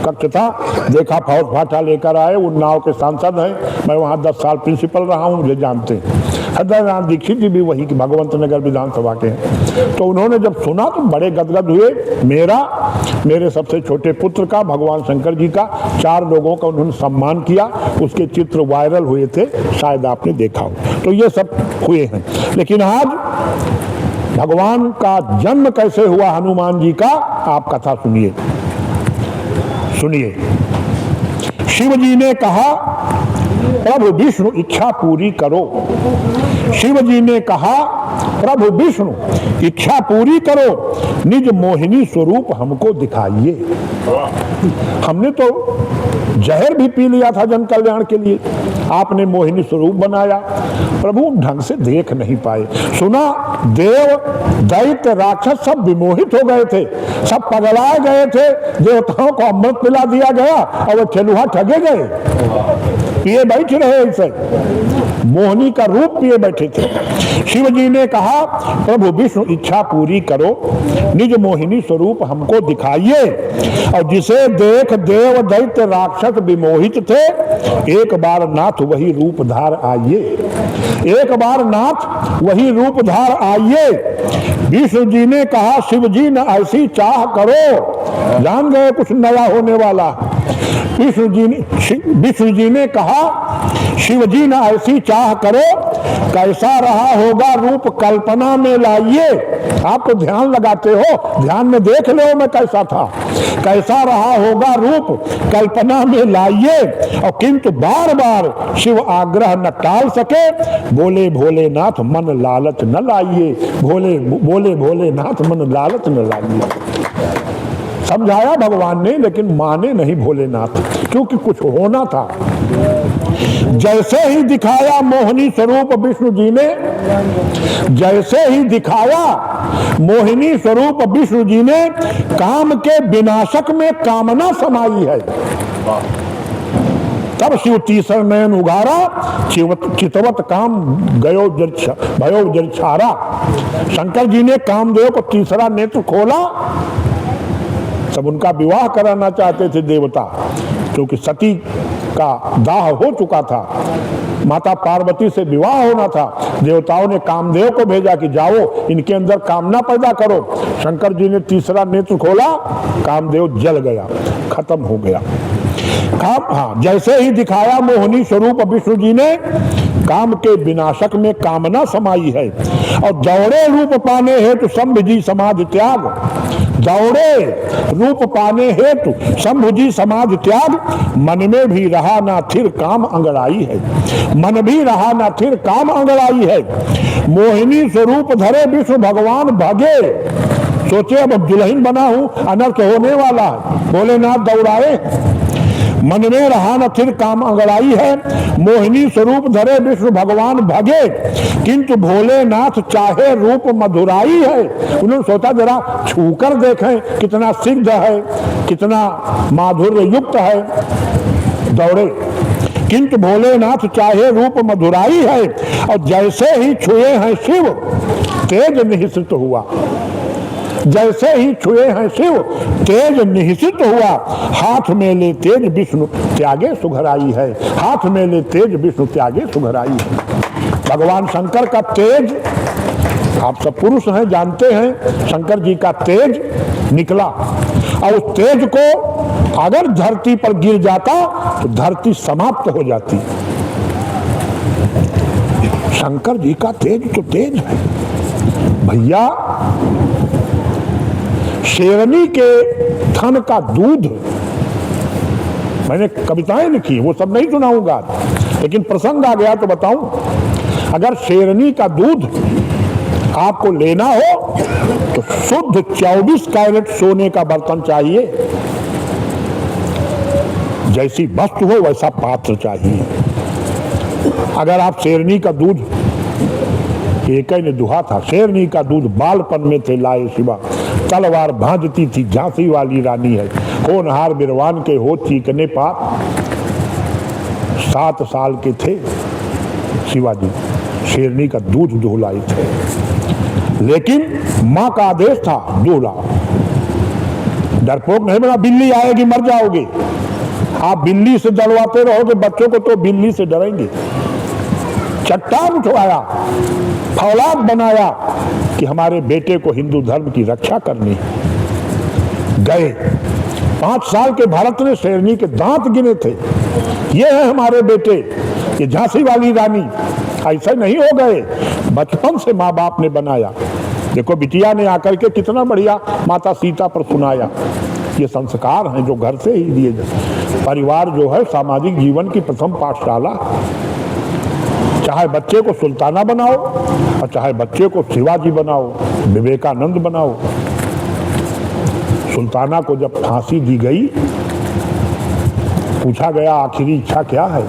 कक्ष था, देखा फौज फाटा लेकर आए, उन नाव के सांसद हैं। मैं वहाँ 10 साल प्रिंसिपल रहा हूँ, मुझे जानते हैं। हृदयनाथ दीक्षित जी भी वही की भगवंत नगर विधानसभा के हैं। तो उन्होंने जब सुना तो बड़े गदगद हुए। मेरा, मेरे सबसे छोटे पुत्र का, भगवान शंकर जी का, 4 लोगों का उन्होंने सम्मान किया। उसके चित्र वायरल हुए थे, शायद आपने देखा हो। तो ये सब हुए हैं। लेकिन आज भगवान का जन्म कैसे हुआ हनुमान जी का, आप कथा सुनिए। सुनिए, शिव जी ने कहा प्रभु विष्णु इच्छा पूरी करो। शिव जी ने कहा प्रभु विष्णु इच्छा पूरी करो, निज मोहिनी स्वरूप हमको दिखाइए। हमने तो जहर भी पी लिया था जन कल्याण के लिए, आपने मोहिनी स्वरूप बनाया। प्रभु ढंग से देख नहीं पाए। सुना देव दैत्य राक्षस सब विमोहित हो गए थे, सब पगला गए थे। देवताओं को अमृत पिला दिया गया और वो चलुहा ठगे गए, पिए बैठ रहे ऐसे, मोहिनी का रूप पिए बैठे थे। शिव जी ने कहा प्रभु विष्णु इच्छा पूरी करो, निज मोहिनी स्वरूप हमको दिखाइए। और जिसे देख देव दैत्य राक्षस विमोहित थे, एक बार नाथ वही रूप धार आइए, एक बार नाथ वही रूप धार आइए। विष्णु जी ने कहा शिव जी न ऐसी चाह करो, जान गए कुछ नया होने वाला। विष्णु जी ने कहा, शिव जी ने ऐसी चाह करो, कैसा रहा होगा रूप कल्पना में लाइए। आप तो ध्यान लगाते हो, ध्यान में देख लो मैं कैसा था, कैसा रहा होगा रूप कल्पना में लाइए। और किंतु बार बार शिव आग्रह न टाल सके, बोले भोलेनाथ मन लालच न लाइए, बोले भोलेनाथ मन लालच न लाइए। समझाया भगवान ने, लेकिन माने नहीं भोलेनाथ, क्योंकि कुछ होना था। जैसे ही दिखाया मोहिनी स्वरूप विष्णु जी ने, जैसे ही दिखाया मोहिनी स्वरूप विष्णु जी ने, काम के विनाशक में कामना समाई है। तब शिव तीसर नयन उगारा, चितवत काम भयो जरछारा। शंकर जी ने कामदेव को तीसरा नेत्र खोला। सब उनका विवाह कराना चाहते थे देवता, क्योंकि सती का दाह हो चुका था, माता पार्वती से विवाह होना था। देवताओं ने कामदेव को भेजा कि जाओ इनके अंदर कामना पैदा करो। शंकर जी ने तीसरा नेत्र खोला, कामदेव जल गया, खत्म हो गया। जैसे ही दिखाया मोहिनी स्वरूप विष्णु जी ने, काम के विनाशक में कामना समाई है। और दौड़े रूप पाने हेतु शंभु जी समाधि त्याग, दौड़े रूप पाने हेतु शंभु जी समाधि त्याग। मन में भी रहा ना थिर काम अंगड़ाई है, मन भी रहा ना थिर काम अंगड़ाई है। मोहिनी स्वरूप धरे विष्णु भगवान भागे, सोचे अब दुल्हन बना हूं, अनर्थ होने वाला है, भोलेनाथ दौड़ाए। मन में रहा न थिर काम अंगड़ाई है, मोहिनी स्वरूप धरे विष्णु भगवान भगे, किंतु भोलेनाथ चाहे रूप मधुराई है। उन्होंने सोचा जरा छूकर देखें कितना सिद्ध है, कितना माधुर्य युक्त है, दौड़े। किंतु भोलेनाथ चाहे रूप मधुराई है। और जैसे ही छुए हैं शिव, तेज निहित हुआ। जैसे ही छुए हैं शिव, तेज निहित हुआ। हाथ में ले तेज विष्णु त्यागे सुघराई है, हाथ में ले तेज विष्णु त्यागे सुघराई है। भगवान शंकर का तेज, आप सब पुरुष हैं जानते हैं, शंकर जी का तेज निकला। और उस तेज को अगर धरती पर गिर जाता तो धरती समाप्त हो जाती। शंकर जी का तेज तो तेज है भैया। शेरनी के थन का दूध, मैंने कविताएं लिखी, वो सब नहीं सुनाऊंगा, लेकिन प्रसंग आ गया तो बताऊं। अगर शेरनी का दूध आपको लेना हो तो शुद्ध 24 कैरेट सोने का बर्तन चाहिए, जैसी वस्तु हो वैसा पात्र चाहिए। अगर आप शेरनी का दूध, एक ने दुहा था, शेरनी का दूध बालपन में थे लाए शिवा, तलवार भांजती थी झांसी वाली रानी है, होनहार बिरवान के हो चीकने पार। 7 साल के थे शिवाजी, शेरनी का दूध दुहलाई थे, लेकिन मां का आदेश था दूल्हा। डरपोक नहीं बना, बिल्ली आएगी मर जाओगे। आप बिल्ली से डरवाते रहोगे बच्चों को तो बिल्ली से डरेंगे। चट्टान उठवाया, फौलाद बनाया कि हमारे बेटे को हिंदू धर्म की रक्षा करनी है। गए 5 साल के भरत ने शेरनी के दांत गिने थे, ये है हमारे बेटे, ये झांसी वाली रानी। ऐसे नहीं हो गए, बचपन से माँ बाप ने बनाया। देखो बिटिया ने आकर के कितना बढ़िया माता सीता पर सुनाया। ये संस्कार हैं जो घर से ही दिए जाते। परिवार जो है सामाजिक जीवन की प्रथम पाठशाला। चाहे बच्चे को सुल्ताना बनाओ और चाहे बच्चे को शिवाजी बनाओ, विवेकानंद बनाओ। सुल्ताना को जब फांसी दी गई, पूछा गया आखिरी इच्छा क्या है,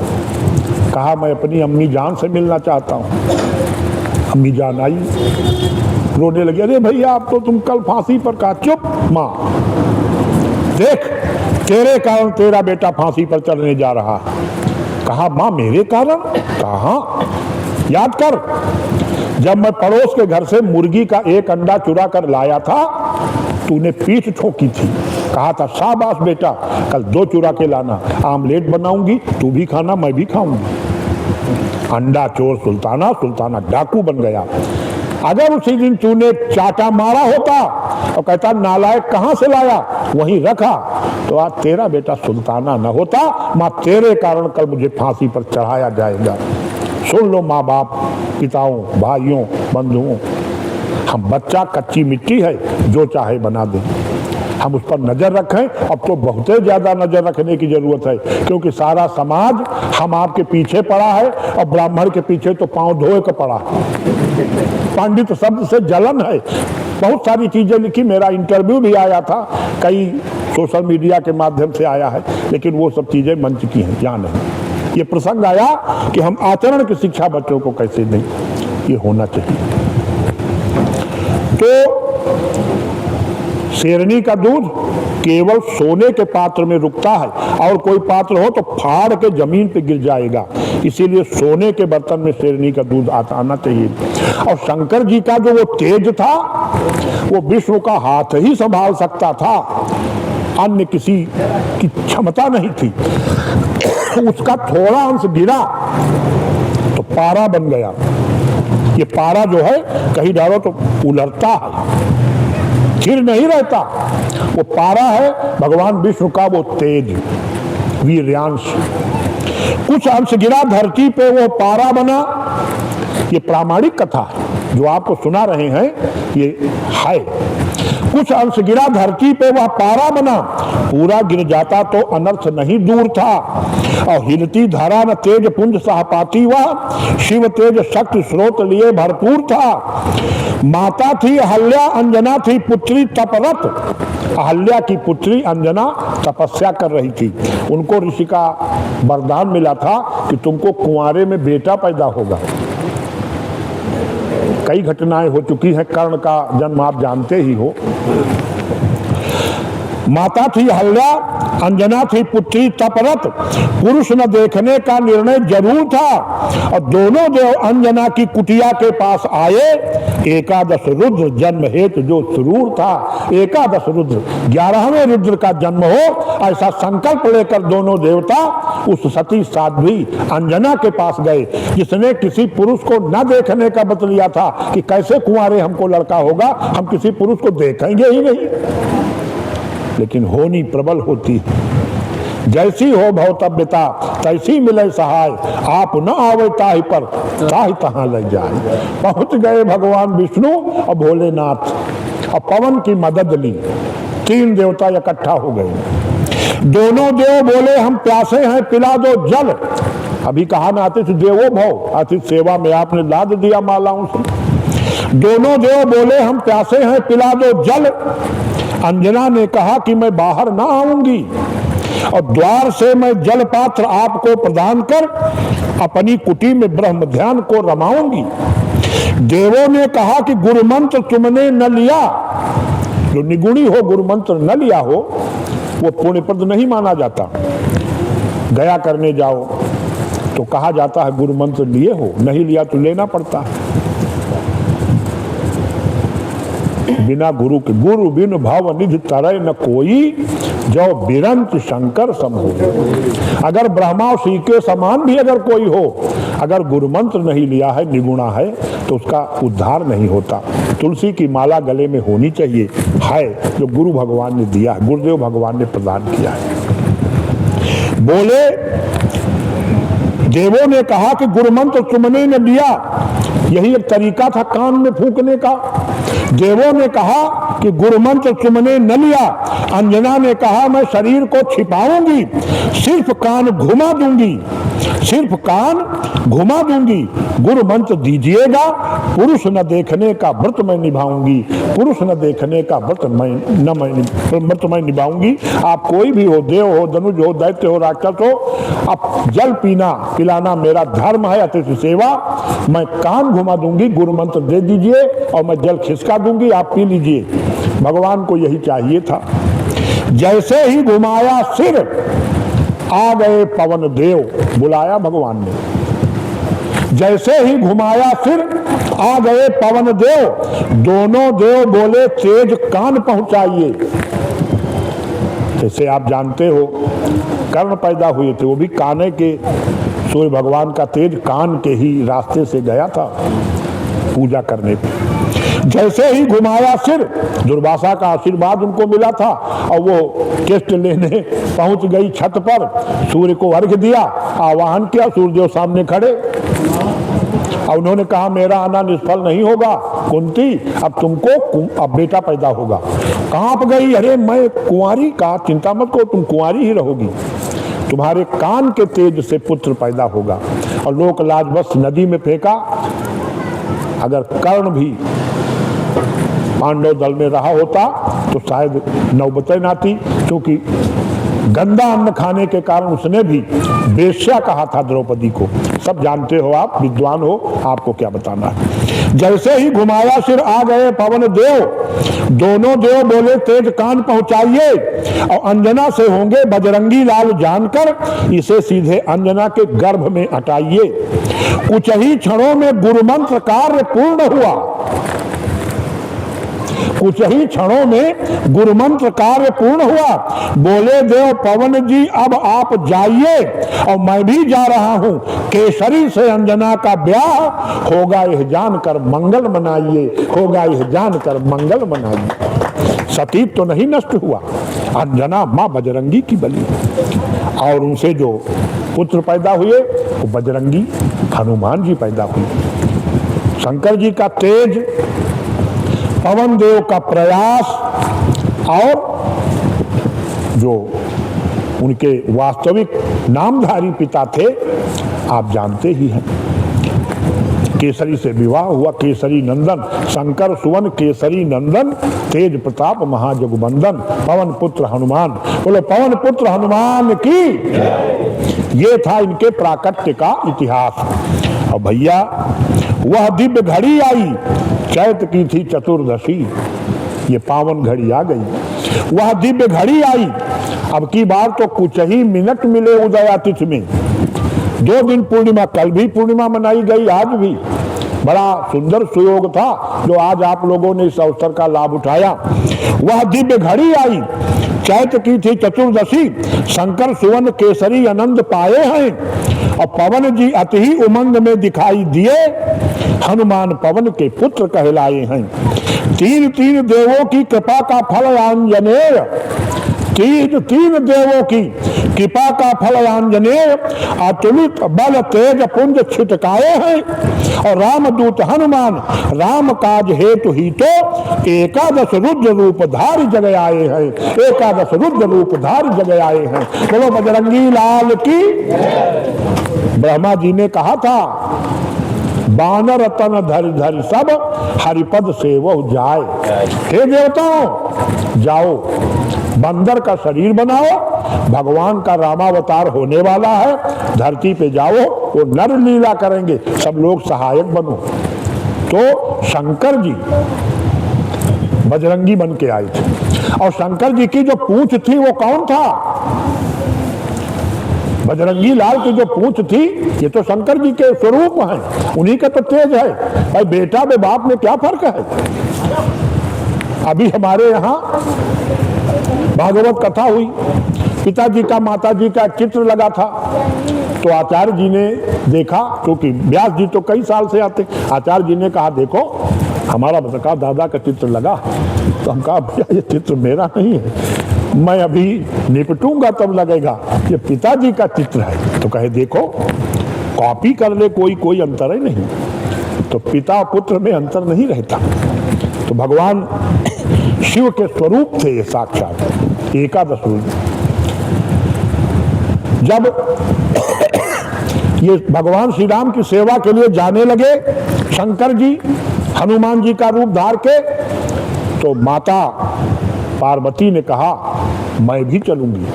कहा मैं अपनी अम्मी जान से मिलना चाहता हूँ। अम्मी जान आई, रोने लगी, अरे भैया आप तो तुम कल फांसी पर। कहा चुप माँ, देख तेरे कारण तेरा बेटा फांसी पर चढ़ने जा रहा है। कहा माँ मेरे कारण? कहा याद कर, जब मैं पड़ोस के घर से मुर्गी का एक अंडा चुरा कर लाया था, तूने पीठ ठोकी थी। कहा था शाबाश बेटा, कल 2 चुरा के लाना, आमलेट बनाऊंगी, तू भी खाना मैं भी खाऊंगी। अंडा चोर सुल्ताना, सुल्ताना डाकू बन गया। अगर उसी दिन तूने चाटा मारा होता और कहता नालायक कहां से लाया, वहीं रखा, तो आज तेरा बेटा सुल्ताना न होता, मां तेरे कारण कल मुझे फांसी पर चढ़ाया जाएगा। सुन लो माँ बाप, पिताओं, भाइयों, बंधुओं, हम बच्चा कच्ची मिट्टी है, जो चाहे बना दें। हम उस पर नजर रखें। अब तो बहुत ज्यादा नजर रखने की जरूरत है, क्योंकि सारा समाज हम आपके पीछे पड़ा है और ब्राह्मण के पीछे तो पांव धोए का पड़ा है। पंडित शब्द से जलन है। बहुत सारी चीजें लिखी, मेरा इंटरव्यू भी आया था, कई सोशल मीडिया के माध्यम से आया है, लेकिन वो सब चीजें मंच की हैं, यहाँ नहीं। ये प्रसंग आया कि हम आचरण की शिक्षा बच्चों को कैसे दें, ये होना चाहिए। तो शेरनी का दूध केवल सोने के पात्र में रुकता है, और कोई पात्र हो तो फाड़ के जमीन पे गिर जाएगा। इसीलिए सोने के बर्तन में शेरनी का दूध आना चाहिए। और शंकर जी का जो वो तेज था, वो विष्णु का हाथ ही संभाल सकता था, अन्य किसी की क्षमता नहीं थी। उसका थोड़ा अंश गिरा तो पारा बन गया। ये पारा जो है कहीं डालो तो उलटता है, स्थिर नहीं रहता। वो पारा है भगवान विष्णु का वो तेज वीर्यांश। कुछ अंश गिरा धरती पे, वो पारा बना। ये प्रामाणिक कथा है, जो आपको सुना रहे हैं ये है। कुछ अंश गिरा धरती पे, वह पारा बना। पूरा गिर जाता तो अनर्थ नहीं दूर था। और हिलती धारा न तेज पुंज सहपाती, वह शिव तेज शक्ति स्रोत लिए भरपूर था। माता थी अहल्या, अंजना थी पुत्री तपरत। अहल्या की पुत्री अंजना तपस्या कर रही थी। उनको ऋषि का वरदान मिला था कि तुमको कुंवारे में बेटा पैदा होगा। कई घटनाएं हो चुकी हैं, कर्ण का जन्म आप जानते ही हो। माता थी अहल्या, अंजना थी पुत्री तपरत। पुरुष न देखने का निर्णय जरूर था, और दोनों देव अंजना की कुटिया के पास आए। एकादश रुद्र जन्म हेतु जो सुरूर था, एकादश रुद्र 11वें रुद्र का जन्म हो, ऐसा संकल्प लेकर दोनों देवता उस सती साध्वी अंजना के पास गए, जिसने किसी पुरुष को न देखने का बत लिया था कि कैसे कुंवारे हमको लड़का होगा, हम किसी पुरुष को देखेंगे ही नहीं। लेकिन होनी प्रबल होती है। जैसी हो भवतव्यता तैसी मिले सहाय, आप न आवे ताहि पर ताहि तहां लग जाए। पहुंच गए भगवान विष्णु और भोलेनाथ, और पवन की मदद ली। तीन देवता इकट्ठा हो गए। दोनों देव बोले हम प्यासे हैं, पिला दो जल। अभी कहा ना आतिथ्य देवो भव, आतिथ्य सेवा में आपने लाद दिया मालाओं से। दोनों देव बोले हम प्यासे हैं, पिला दो जल। अंजना ने कहा कि मैं बाहर ना आऊंगी, और द्वार से मैं जल पात्र आपको प्रदान कर अपनी कुटी में ब्रह्म ध्यान को रमाऊंगी। देवों ने कहा कि गुरु मंत्र तुमने न लिया, जो निगुणी हो गुरु मंत्र न लिया हो वो पुण्यप्रद नहीं माना जाता। गया करने जाओ तो कहा जाता है गुरु मंत्र लिए हो, नहीं लिया तो लेना पड़ता है। बिना गुरु के, गुरु बिन भव निधि तरय न कोई, जो बिरंत शंकर सम हो। अगर ब्रह्मा और शिव के समान भी अगर कोई हो, अगर गुरु मंत्र नहीं लिया है, निगुणा है, तो उसका उद्धार नहीं होता। तुलसी की माला गले में होनी चाहिए, है जो गुरु भगवान ने दिया है, गुरुदेव भगवान ने प्रदान किया है। बोले देवों ने कहा कि गुरु मंत्र तुमने न दिया, यही एक तरीका था कान में फूंकने का। देवों ने कहा कि गुरु मंत्र तुमने न लिया। अंजना ने कहा मैं शरीर को छिपाऊंगी, सिर्फ कान घुमा दूंगी, सिर्फ कान घुमा दूंगी। गुरु मंत्र दीजिएगा, पुरुष न देखने का व्रत मैं निभाऊंगी, पुरुष न देखने का व्रत मैं निभाऊंगी। आप कोई भी हो, देव हो, धनुज हो, दैत्य हो, राक्षस हो, अब जल पीना पिलाना मेरा धर्म है, अतिथि सेवा। मैं कान घुमा दूंगी, गुरु मंत्र दे दीजिए और मैं जल खिसका दूंगी, आप पी लीजिए। भगवान को यही चाहिए था। जैसे ही घुमाया सिर, आ गए पवन देव, बुलाया भगवान ने। जैसे ही घुमाया सिर, आ गए पवन देव। दोनों देव बोले तेज कान पहुंचाइए। जैसे आप जानते हो कर्ण पैदा हुए थे, वो भी काने के, सूर्य भगवान का तेज कान के ही रास्ते से गया था। पूजा करने पे। जैसे ही घुमाया सिर, दुर्वासा का आशीर्वाद उनको मिला था और वो केस्ट लेने पहुंच गई छत पर, सूर्य को अर्घ्य दिया, आवाहन किया, सूर्यदेव सामने खड़े और उन्होंने कहा मेरा आना निष्फल नहीं होगा कुंती, अब तुमको अब बेटा पैदा होगा। कांप गई, अरे मैं कुंवारी, का चिंता मत करो, तुम कुंवारी ही रहोगी, तुम्हारे कान के तेज से पुत्र पैदा होगा। और लोक लाजवश नदी में फेंका। अगर कर्ण भी पांडव दल में रहा होता तो शायद नौबत न आती, क्योंकि गंदा अन्न खाने के कारण उसने भी वेश्या कहा था द्रौपदी को। सब जानते हो, आप विद्वान हो, आपको क्या बताना है। जैसे ही घुमाया सिर आ गए पवन देव, दोनों देव बोले तेज कान पहुंचाइए और अंजना से होंगे बजरंगी लाल जानकर इसे सीधे अंजना के गर्भ में हटाइए। कुछ ही क्षणों में गुरुमंत्र कार्य पूर्ण हुआ। कुछ ही क्षणों में गुरुमंत्र कार्य पूर्ण हुआ। बोले देव पवन जी अब आप जाइए और मैं भी जा रहा हूं, केसरी से अंजना का ब्याह होगा, यह जानकर मंगल मनाइए, होगा यह जानकर मंगल मनाइए। सतीत तो नहीं नष्ट हुआ, अंजना मां बजरंगी की बलि, और उनसे जो पुत्र पैदा हुए वो बजरंगी हनुमान जी पैदा हुए। शंकर जी का तेज, पवन देव का प्रयास और जो उनके वास्तविक नामधारी पिता थे आप जानते ही हैं। केसरी से विवाह हुआ, केसरी नंदन, शंकर सुवन केसरी नंदन, तेज प्रताप महाजगबंदन, पवन पुत्र हनुमान। बोलो पवन पुत्र हनुमान की। ये था इनके प्राकट्य का इतिहास। और भैया वह दिव्य घड़ी आई, चैत की थी चतुर्दशी, ये पावन घड़ी आ गई। वह दिव्य घड़ी आई, अब की बार तो कुछ ही मिनट मिले उदयातिथि में। 2 दिन पूर्णिमा, कल भी पूर्णिमा मनाई गई, आज भी। बड़ा सुंदर सुयोग था जो आज आप लोगों ने इस अवसर का लाभ उठाया। वह दिव्य घड़ी आई, चैत की थी चतुर्दशी, शंकर सुवन केसरी आनंद पाए हैं और पवन जी अति ही उमंग में दिखाई दिए, हनुमान पवन के पुत्र कहलाए हैं। 3 देवों की कृपा का फल आंजनेय, 3 देवों की कृपा का फल आंजनेय, अतुलित बल तेज पुंज छिटकाए हैं और रामदूत हनुमान राम काज हेतु ही तो 11 रुद्र रूप धारी जग आए हैं, 11 रुद्र रूप धारी जग आए हैं। बोलो बजरंगी लाल की। ब्रह्मा जी ने कहा था बानर तन धरि धरि सब हरिपद सेवो जाए। हे देवताओं जाओ, बंदर का शरीर बनाओ, भगवान का रामावतार होने वाला है, धरती पे जाओ, वो नर लीला करेंगे, सब लोग सहायक बनो। तो शंकर जी बजरंगी बन के आए थे। और शंकर जी की जो पूंछ थी वो कौन था? बजरंगी लाल की जो पूंछ थी ये तो शंकर जी के स्वरूप हैं, उन्हीं का तो तेज है। भाई बेटा में बाप में क्या फर्क है? अभी हमारे यहाँ भागवत कथा हुई, पिताजी का माताजी का चित्र लगा था, तो आचार्य जी ने देखा, क्योंकि व्यास जी तो कई साल से आते, आचार्य जी ने कहा देखो हमारा बता दादा का चित्र लगा। तो हम कहा भैया ये चित्र मेरा नहीं है, मैं अभी निपटूंगा तब लगेगा, ये पिताजी का चित्र है। तो कहे देखो कॉपी कर ले, कोई अंतर ही नहीं। तो पिता पुत्र में अंतर नहीं रहता। तो भगवान शिव के स्वरूप थे ये साक्षात 11 रूप। जब ये भगवान श्री राम की सेवा के लिए जाने लगे शंकर जी हनुमान जी का रूप धार के, तो माता पार्वती ने कहा मैं भी चलूंगी।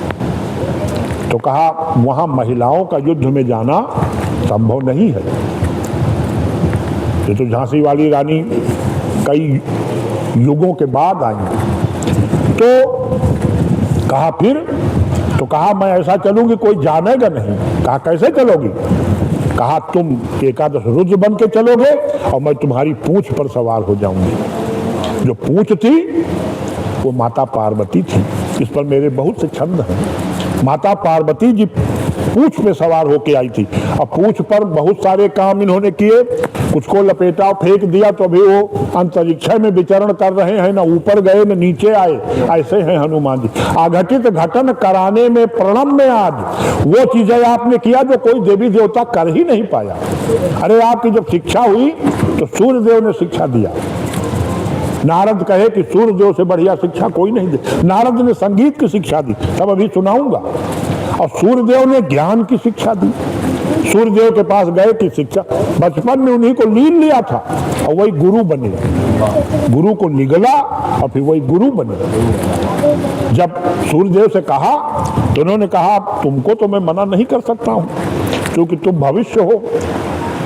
तो कहा वहां महिलाओं का युद्ध में जाना संभव नहीं है, ये तो झांसी वाली रानी कई युगों के बाद आई। तो कहा फिर, तो कहा मैं ऐसा चलूंगी कोई जानेगा नहीं। कहा कैसे चलोगी? कहा तुम 11 रुद्र बन के चलोगे और मैं तुम्हारी पूंछ पर सवार हो जाऊंगी। जो पूंछ थी वो माता पार्वती थी। इस पर मेरे बहुत से छंद हैं। माता पार्वती जी पूंछ पे सवार होके आई थी। अब पूंछ पर बहुत सारे काम इन्होंने किए, कुछ को लपेटा फेंक दिया तो अभी वो अंतरिक्ष में विचरण कर रहे हैं, ना ऊपर गए न नीचे आए, ऐसे हैं हनुमान जी। अघटित घटन कराने में प्रणम में आज वो चीजें आपने किया जो कोई देवी देवता कर ही नहीं पाया। अरे आपकी जब शिक्षा हुई तो सूर्यदेव ने शिक्षा दिया। नारद कहे कि सूर्यदेव से बढ़िया शिक्षा कोई नहीं दे। नारद ने संगीत की शिक्षा दी, सब अभी सुनाऊंगा। और सूर्यदेव ने ज्ञान की शिक्षा दी। सूर्यदेव के पास गए कि शिक्षा, बचपन में उन्हीं को लीन लिया था और वही गुरु बने। गुरु को निगला और फिर वही गुरु बने। जब सूर्यदेव से कहा तो उन्होंने कहा तुमको तो मैं मना नहीं कर सकता हूं क्योंकि तुम भविष्य हो,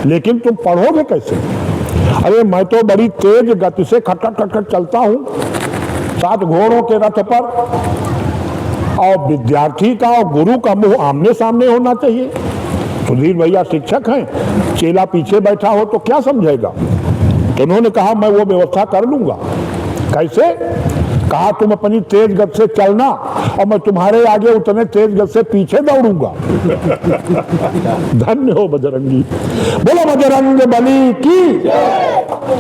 लेकिन तुम पढ़ोगे कैसे? अरे मैं तो बड़ी तेज गति से खटखट खटखट चलता हूं 7 घोड़ों के रथ पर, और विद्यार्थी का और गुरु का मुंह आमने सामने होना चाहिए। सुधीर भैया शिक्षक हैं, चेला पीछे बैठा हो तो क्या समझेगा? तो उन्होंने कहा मैं वो व्यवस्था कर लूंगा। कैसे? कहा तुम अपनी तेज गति से चलना और मैं तुम्हारे आगे उतने तेज गति से पीछे दौड़ूंगा। धन्य हो बजरंगी, बोलो बजरंग बली की।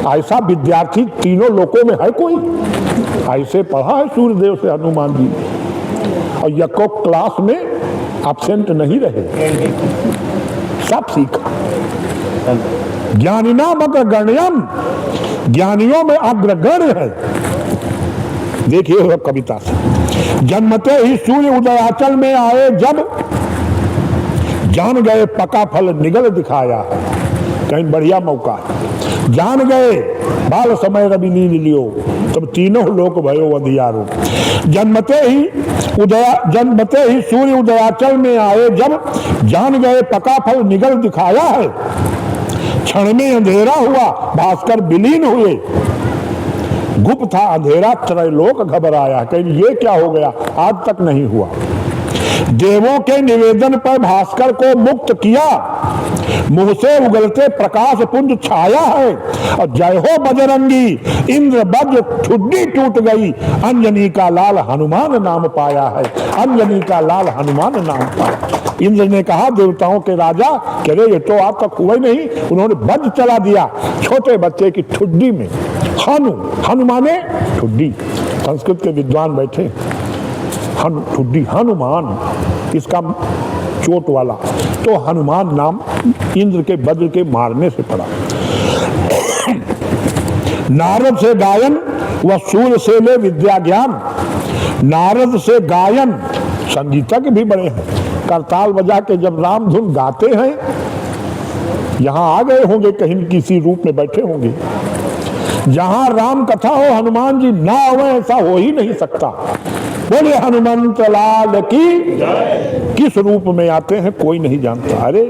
ऐसा विद्यार्थी तीनों लोकों में है कोई? ऐसे पढ़ा है सूर्यदेव से हनुमान जी, और यको क्लास में एब्सेंट नहीं रहे, सब सीखा। ज्ञानिनाम अग्रगण्यम, ज्ञानियों में अग्रगण्य है। देखिए कविता से, जन्मते ही सूर्य उदयाचल में आए जब, जान गए पका फल निगल दिखाया। कहीं बढ़िया मौका है। जान गए बाल समय रवि नील लियो, तब तीनों लोक भयो अधियारो। जन्मते ही सूर्य उदयाचल में आए जब, जान गए पका फल निगल दिखाया है। क्षण में अंधेरा हुआ भास्कर विलीन हुए, गुप्त था अंधेरा त्रैलोक घबराया। कहीं ये क्या हो गया? आज तक नहीं हुआ। देवों के निवेदन पर भास्कर को मुक्त किया, मुंह से उगलते प्रकाश पुंज छाया है। और जय हो बजरंगी, इंद्र वज्र ठुड्डी टूट गई, अंजनी का लाल हनुमान नाम पाया है। अंजनी का लाल हनुमान नाम पाया। इंद्र ने कहा देवताओं के राजा, कह रहे ये तो आज तक हुआ ही नहीं। उन्होंने वज्र चला दिया छोटे बच्चे की ठुड्डी में। हनुमाने ठुड्डी, संस्कृत के विद्वान बैठे, ठुड्डी हनुमान, इसका चोट वाला, तो हनुमान नाम इंद्र के वज्र के मारने से पड़ा। नारद से गायन व सूर्य से ले विद्या ज्ञान। नारद से गायन, संगीतज्ञ भी बड़े हैं, करताल बजा के जब राम धुन गाते हैं, यहां आ गए होंगे, कहीं किसी रूप में बैठे होंगे। जहां राम कथा हो हनुमान जी ना हो ऐसा हो ही नहीं सकता। बोले हनुमंत लाल की, किस रूप में आते हैं कोई नहीं जानता। अरे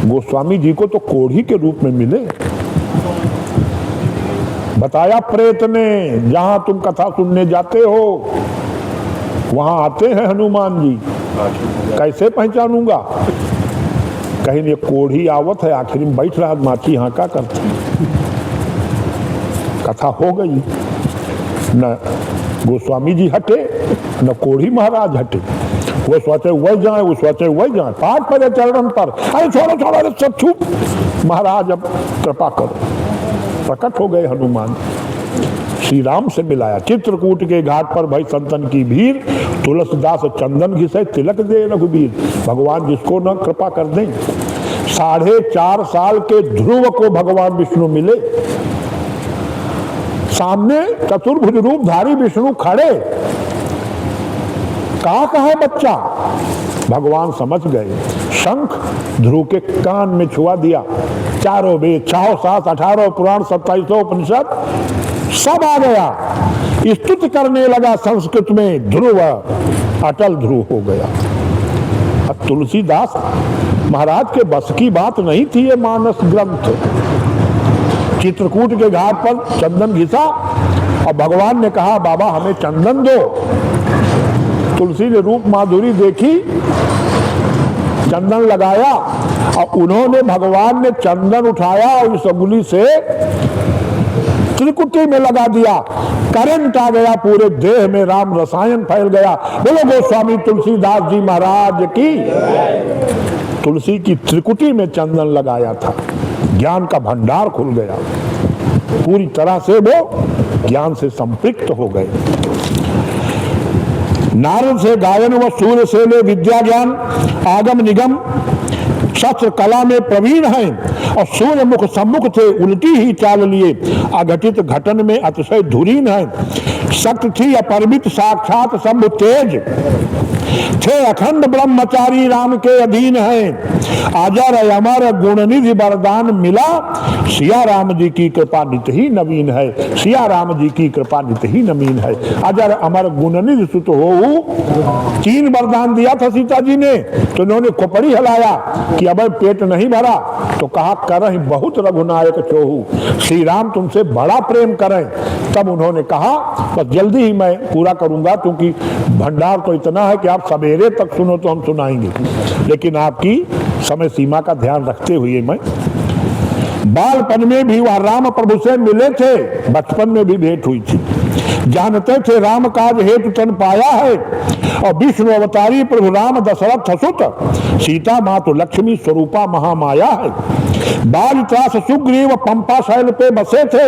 गोस्वामी जी को तो कोढ़ी के रूप में मिले। बताया प्रेत ने, जहां तुम कथा सुनने जाते हो वहां आते हैं हनुमान जी। कैसे पहचानूंगा? कहीं ये कोढ़ी आवत है, आखिर में बैठ रहा माची हाँका करते, कथा हो गई। न गोस्वामी जी हटे न कोढ़ी महाराज हटे। वो सोचे वही जाए, वो सोचे वही जाए, पाठ पड़े चरण पर। अरे छोड़ो छोड़ो, अरे सब चुप, महाराज अब कृपा करो। प्रकट हो गए हनुमान, श्री राम से मिलाया। चित्रकूट के घाट पर भाई संतन की भीड़, तुलसीदास चंदन घिसे तिलक दे रघुबीर। भगवान जिसको न कृपा कर दें। 4.5 साल के ध्रुव को भगवान विष्णु मिले, सामने चतुर्भुज रूप धारी विष्णु खड़े। कहा है बच्चा? भगवान समझ गए। शंख ध्रुव के कान में छुआ दिया। 4 वेद, 6 शास्त्र, 18 पुराण, 27 उपनिषद सब आ गया। स्तुति करने लगा संस्कृत में, ध्रुव अटल ध्रुव हो गया। अब तुलसीदास महाराज के बस की बात नहीं थी ये मानस ग्रंथ। चित्रकूट के घाट पर चंदन घिसा और भगवान ने कहा बाबा हमें चंदन दो। तुलसी ने रूप माधुरी देखी, चंदन लगाया और उन्होंने, भगवान ने चंदन उठाया और इस अंगुली से त्रिकुटी में लगा दिया, करंट आ गया, पूरे देह में राम रसायन फैल गया। बोलो गोस्वामी तुलसीदास जी महाराज की। तुलसी की त्रिकुटी में चंदन लगाया था, ज्ञान का भंडार खुल गया, पूरी तरह से वो ज्ञान से संपृक्त हो गए। नारद से गायन व सूर्य से ले विद्या ज्ञान, आगम निगम शस्त्र कला में प्रवीण हैं और सूर्य मुख सम्मुख थे, उल्टी ही चाल लिए, अघटित घटन में अतिशय धुरीन है। शक्ति थी अपरिमित साक्षात शंभु तेज, थे अखंड ब्रह्मचारी राम के अधीन हैं। अजर अमर गुणनिधि वरदान मिला, सिया राम जी की कृपा नित ही नवीन है। सिया राम जी की कृपा नित ही नवीन है। अजर अमर गुणनिधि सुत हो, 3 वरदान दिया था सीता जी ने, तो उन्होंने खोपड़ी हिलाया कि अब पेट नहीं भरा, तो कहा करहि बहुत रघुनायक चोहू, श्री राम तुमसे बड़ा प्रेम करें। तब उन्होंने कहा बस जल्दी ही मैं पूरा करूंगा, क्योंकि भंडार तो इतना है कि आप सवेरे तक सुनो तो हम सुनाएंगे, लेकिन आपकी समय सीमा का ध्यान रखते हुए मैं। बालपन में भी वह राम प्रभु से मिले थे, बचपन में भी भेंट हुई थी, जानते थे राम काज हेतु तन पाया है। और विष्णु अवतारी प्रभु राम दशरथ सुत, सीता मातु लक्ष्मी स्वरूपा महामाया है। बाल त्रास सुग्रीव पंपा शैल पे बसे थे,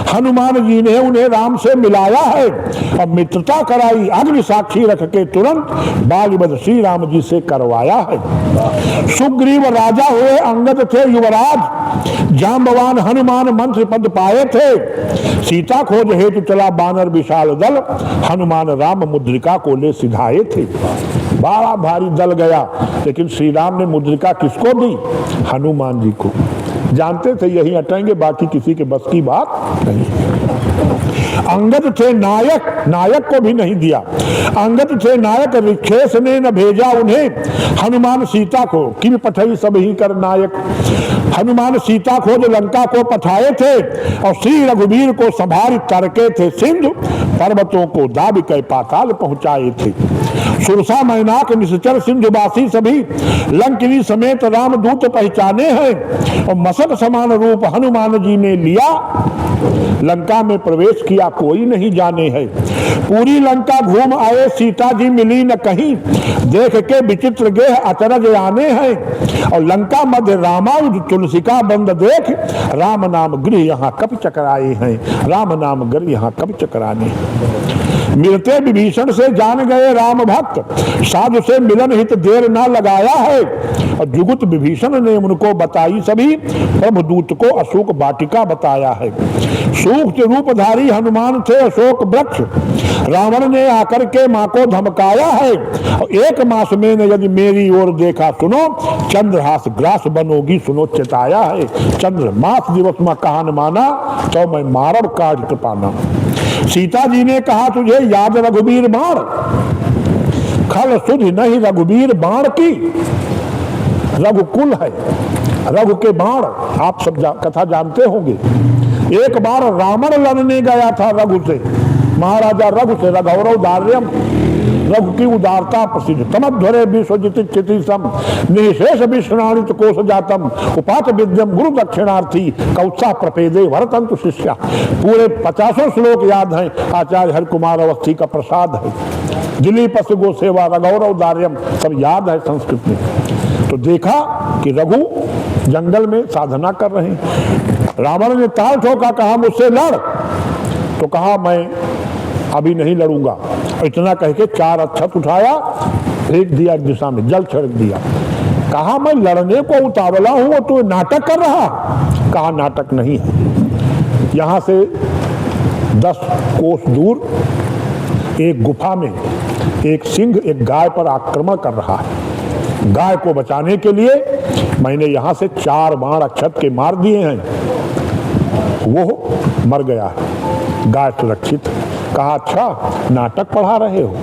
हनुमान जी ने उन्हें राम से मिलाया है। और मित्रता कराई अग्नि साक्षी रख के तुरंत, बालिवध श्री राम जी से करवाया है। सुग्रीव राजा हुए, अंगद थे युवराज, जाम्बवान हनुमान मंत्र पद पाए थे। सीता खोज हेतु चला बानर विशाल दल, हनुमान राम मुद्रिका को ले सिधाए थे। बड़ा भारी दल गया, लेकिन श्री राम ने मुद्रिका किसको दी? हनुमान जी को। जानते थे यही अटेंगे, बाकी किसी के बस की बात नहीं। अंगद थे नायक, नायक को भी नहीं दिया। अंगद थे नायक, ऋक्षेश ने न भेजा उन्हें, हनुमान सीता को किम पठई सब ही कर नायक। हनुमान सीता खोज लंका को पठाए थे, और श्री रघुवीर को संभाल करके थे सिंधु, पर्वतों को दाब के पाताल पहुंचाए थे। सुरसा मैनाक निश्चर सिंधुवासी सभी, लंकिनी समेत राम दूत पहचाने हैं। और मसक समान रूप हनुमान जी ने लिया, लंका में प्रवेश किया कोई नहीं जाने है। पूरी लंका घूम आए, सीता जी मिली न कहीं, देख के विचित्र गेह अचरज आने हैं। और लंका मध्य रामानुज तुलसिका बंद देख, राम नाम गृह यहाँ कब चकराए हैं। राम नाम गृह यहाँ कब चकराने हैं। मिलते विभीषण से जान गए राम भक्त, साधु से मिलन हित देर ना लगाया है। और जुगुत विभीषण ने उनको बताई सभी, प्रभुदूत को अशोक वाटिका बताया है। सूक्त रूपधारी हनुमान थे अशोक वृक्ष, रावण ने आकर के माँ को धमकाया है। और 1 मास में ने यदि मेरी ओर देखा सुनो, चंद्रहास ग्रास बनोगी सुनो चेताया है। चंद्र मास दिवस में कहा न माना, तो मैं मारब काज कृपाना। सीता जी ने कहा तुझे याद रघुवीर बाण, खल सुधि नहीं रघुवीर बाण की। रघुकुल है, रघु के बाण आप सब कथा जानते होंगे। एक बार रावण लड़ने गया था रघु से, महाराजा रघु से, रघुरव दार्यम, रघु की उदारता प्रसिद्ध। तमध्वरे विश्वजित चिति सम, निशेष विश्राणित कोश जातम, उपात विद्यम गुरु दक्षिणार्थी, कौत्सा प्रपेदे भरतंतु शिष्या। पूरे 50 श्लोक याद हैं, आचार्य हरिकुमार अवस्थी का प्रसाद है। दिलीप गो सेवा, रघुरव दार्यम सब याद है संस्कृत में। तो देखा कि रघु जंगल में साधना कर रहे हैं। रावण ने ताल ठोका, कहा मुझसे लड़, तो कहा मैं अभी नहीं लड़ूंगा। इतना कह के 4 अक्षत उठाया, फेंक दिया दिशा में, जल छिड़क दिया। कहा मैं लड़ने को उतावला हूं, तो नाटक कर रहा। कहा नाटक नहीं है। यहां से 10 कोस दूर एक गुफा में एक सिंह एक गाय पर आक्रमण कर रहा है। गाय को बचाने के लिए मैंने यहां से 4 बाण अक्षत के मार दिए हैं, वो मर गया है, गाय सुरक्षित। कहा अच्छा नाटक पढ़ा रहे हो,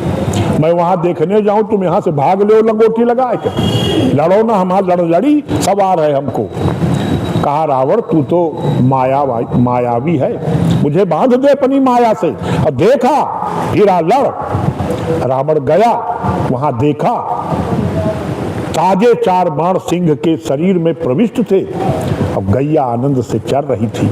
मैं वहां देखने जाऊं तुम यहां से भाग ले लंगोटी लगा के, लड़ो ना, हमारा लड़ी सवार है हमको। कहा रावण तू तो मायावी है, मुझे बांध दे अपनी माया से। और देखा हीरा लड़। रावण गया, वहां देखा ताजे 4 बाण सिंह के शरीर में प्रविष्ट थे। अब गैया आनंद से चर रही थी,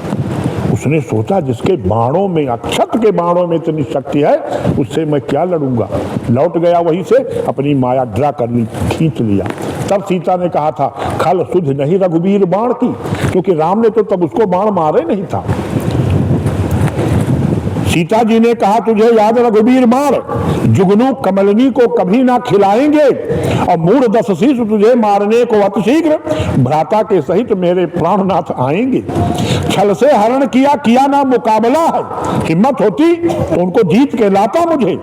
उसने सोचा जिसके बाणों में, अक्षत के बाणों में इतनी शक्ति है, उससे मैं क्या लड़ूंगा। लौट गया वहीं से, अपनी माया ड्रा कर ली, खींच लिया। तब सीता ने कहा था खल सुध नहीं रघुवीर बाण की, क्योंकि राम ने तो तब उसको बाण मारे नहीं था। सीता जी ने कहा तुझे याद रघुवीर बाण, जुगनू कमलनी को कभी ना खिलाएंगे, और मूढ़ 10 शीश तुझे मारने को अतिशीघ्र भ्राता के सहित मेरे प्राणनाथ आएंगे। छल से हरण किया, किया ना मुकाबला है, हिम्मत होती तो उनको जीत के लाता मुझे।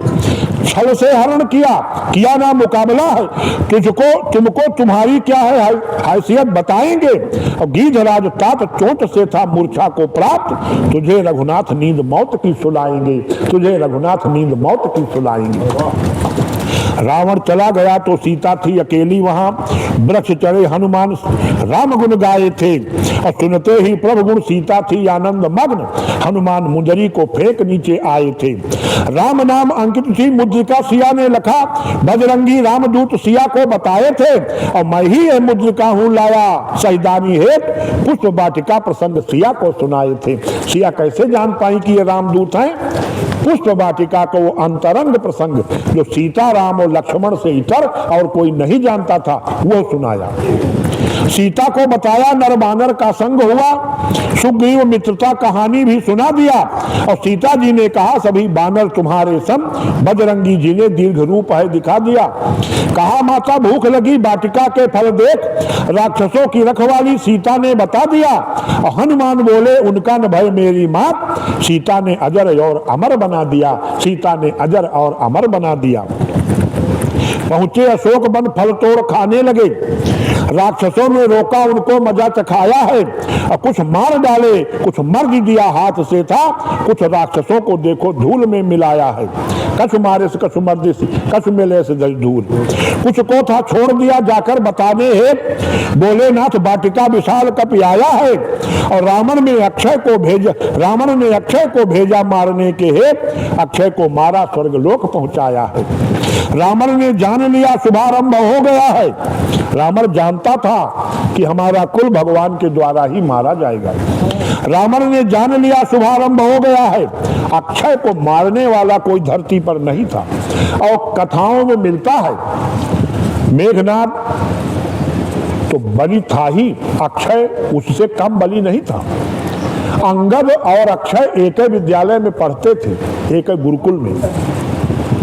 छल से हरण किया, किया ना मुकाबला है, तुमको तुम्हारी क्या है हैसियत बताएंगे। और गीधराज तात चोट से था मूर्छा को प्राप्त, तुझे रघुनाथ नींद मौत की सुलाएंगे, तुझे रघुनाथ नींद मौत की सुलाएंगे। रावण चला गया तो सीता थी अकेली वहां। वृक्ष चढ़े हनुमान राम गुण गाए थे, और सुनते ही प्रभु गुण सीता थी आनंद मग्न। हनुमान मुंदरी को फेंक नीचे आए थे। राम नाम अंकित थी मुद्रिका सिया ने लखा, बजरंगी रामदूत सिया को बताए थे। और मैं ही यह मुद्रिका हूं लाया सहिदानी हेत, पुष्प वाटिका प्रसंग सिया को सुनाए थे। सिया कैसे जान पाई कि ये रामदूत हैं? पुष्प वाटिका को वो अंतरंग प्रसंग जो सीता राम और लक्ष्मण से इतर और कोई नहीं जानता था, वो सुनाया। सीता को बताया नर बानर का संग हुआ, सुग्रीव मित्रता कहानी भी सुना दिया। और सीता जी ने कहा सभी बानर तुम्हारे संग, बजरंगी जी ने दीर्घ रूप है दिखा दिया। कहा माता भूख लगी वाटिका के फल देख, राक्षसों की रखवाली सीता ने बता दिया। और हनुमान बोले उनका न भय मेरी मात, सीता ने अजर और अमर बना दिया, सीता ने अजर और अमर बना दिया। पहुंचे अशोक वन, फल तोड़ खाने लगे। राक्षसों ने रोका, उनको मजा चखाया है। और कुछ मार डाले, कुछ मर दिया हाथ से था, कुछ राक्षसों को देखो धूल में मिलाया है। कछ मारे से कछ मर्दे से, कछ मिले से धूल। कुछ को था छोड़ दिया जाकर बताने है, बोले नाथ वाटिका विशाल कपि आया है। और रावण ने अक्षय को भेजा मारने के हेत, अक्षय को मारा स्वर्गलोक पहुंचाया है। रावण ने जान लिया शुभारंभ हो गया है। रावण जानता था कि हमारा कुल भगवान के द्वारा ही मारा जाएगा। रावण ने जान लिया शुभारंभ हो गया है। अक्षय को मारने वाला कोई धरती पर नहीं था। और कथाओं में मिलता है मेघनाद तो बलि था ही, अक्षय उससे कम बलि नहीं था। अंगद और अक्षय एक ही विद्यालय में पढ़ते थे, एक ही गुरुकुल में।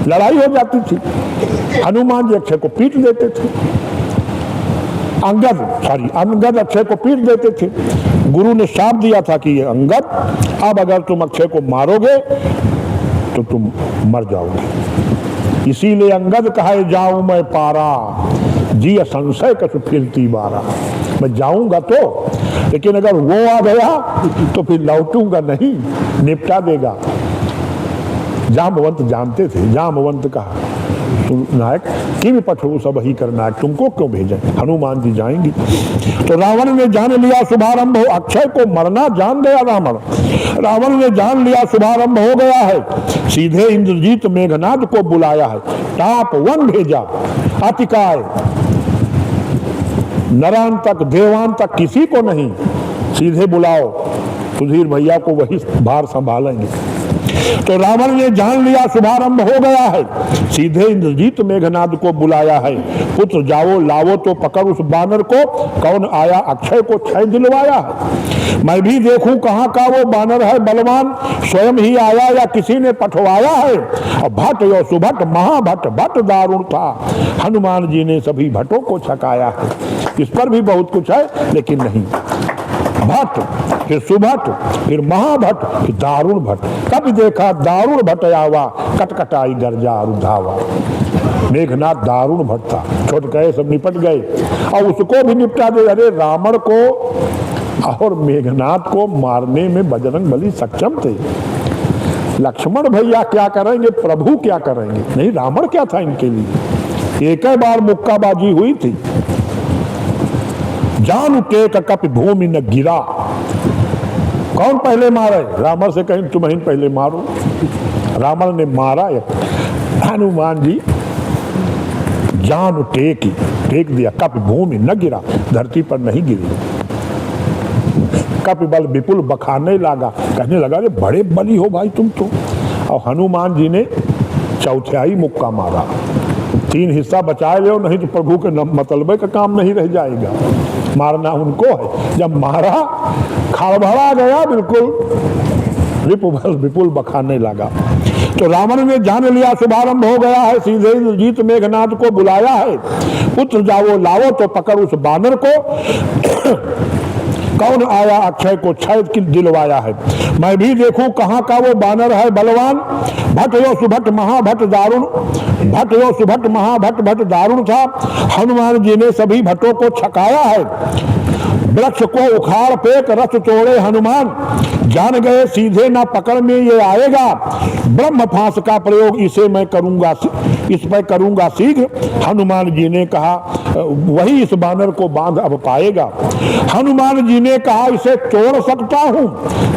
लड़ाई हो जाती थी, हनुमान जी अक्षय को पीट देते थे। अंगद अक्षय को पीट देते थे। गुरु ने शाप दिया था कि ये अंगद, अब अगर तुम अक्षय को मारोगे तो तुम मर जाओगे। इसीलिए अंगद कहे जाऊं मैं पारा, जी संशय कछु फिरती बारा। मैं जाऊंगा तो, लेकिन अगर वो आ गया तो फिर लौटूंगा नहीं, निपटा देगा। जामवंत जानते थे। जामवंत कहा नायक कि पठो सब ही कर नायक, तुमको क्यों भेजे, हनुमान जी जाएंगी। तो रावण ने जान लिया शुभारंभ हो, अक्षय को मरना जान गया रावण ने जान लिया शुभारंभ हो गया है। सीधे इंद्रजीत मेघनाद को बुलाया है, टाप वन भेजा। अतिकाय नरान तक देवान तक किसी को नहीं, सीधे बुलाओ, सुधीर भैया को वही भार संभालेंगे। तो रावण ने जान लिया शुभारंभ हो गया है। सीधे इंद्रजीत मेघनाद को बुलाया है। पुत्र जाओ लावो तो पकड़ उस बानर को, कौन आया अक्षय को क्षय दिलवाया है। मैं भी देखूं कहां का वो बानर है बलवान, स्वयं ही आया या किसी ने पठवाया है। और भट्ट यो सुभट महाभट्ट भट्ट दारुण था, हनुमान जी ने सभी भट्टों को छकाया है। इस पर भी बहुत कुछ है, लेकिन नहीं। भट्ट, फिर सुभट, फिर महाभट्ट, फिर दारुण भट्ट। कभी देखा दारुण भट्ट आवा, कटकटाई गर्जा रुधावा। मेघनाथ दारुण भट्ट था, छोट गए सब निपट गए, और उसको भी निपटा दे। अरे रावण को और मेघनाथ को मारने में बजरंग बली सक्षम थे। लक्ष्मण भैया क्या करेंगे, प्रभु क्या करेंगे, नहीं रावण क्या था इनके लिए। एक ही बार मुक्काबाजी हुई थी। जान के कपि भूमि न गिरा, कौन पहले मारे, रावण से कहीं तुम्हें पहले मारो। रावण ने मारा, हनुमान जी जान टेक दिया, कपि भूमि न गिरा, धरती पर नहीं गिरी। कपिबल विपुल बखाने लगा, कहने लगा अरे बड़े बली हो भाई तुम तो। और हनुमान जी ने चौथाई मुक्का मारा, 3 हिस्सा बचाए लो, नहीं तो प्रभु के मतलबे का काम नहीं रह जाएगा। मारना उनको है। जब मारा खड़बड़ा गया, बिल्कुल रिपुबल विपुल बखाने लगा। तो रावण ने जान लिया शुभारंभ हो गया है, सीधे इंद्रजीत मेघनाथ को बुलाया है, पुत्र जाओ लाओ तो पकड़ उस बानर को। कौन आया अक्षय को छेद की दिलवाया है, मैं भी देखूं कहां का वो बानर है बलवान। भट यो सुभट महाभट दारुण, भट यो सुभट महाभट भट दारुण था। हनुमान जी ने सभी भटों को छकाया है, वृक्ष को उखाड़ फेंक रथ तोड़े हनुमान। जान गए सीधे ना पकड़ में ये आएगा, ब्रह्म फांस का प्रयोग इसे मैं करूंगा, इस पर करूंगा शीघ्र। हनुमान जी ने कहा वही इस बानर को बांध अब पाएगा। हनुमान जी ने कहा इसे तोड़ सकता हूं,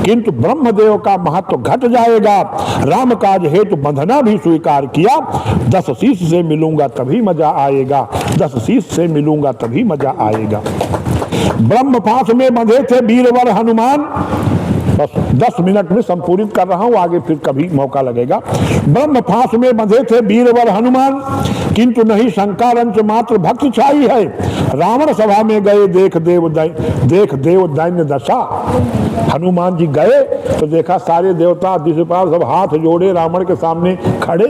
किंतु ब्रह्मदेव का महत्व घट जाएगा। राम काज हेतु बंधना भी स्वीकार किया, 10 शीश से मिलूंगा तभी मजा आएगा, 10 शीश से मिलूंगा तभी मजा आएगा। ब्रह्म फांस में बंधे थे वीरवर हनुमान। बस 10 मिनट में संपूर्णित कर रहा हूं, आगे फिर कभी मौका लगेगा। ब्रह्म फांस में बंधे थे वीरवर हनुमान, किंतु नहीं शंका रंच मात्र भक्ति छाई है। रावण सभा में गए देख देव दैन्य दशा। हनुमान जी गए तो देखा सारे देवता दिशपाल सब हाथ जोड़े रावण के सामने खड़े।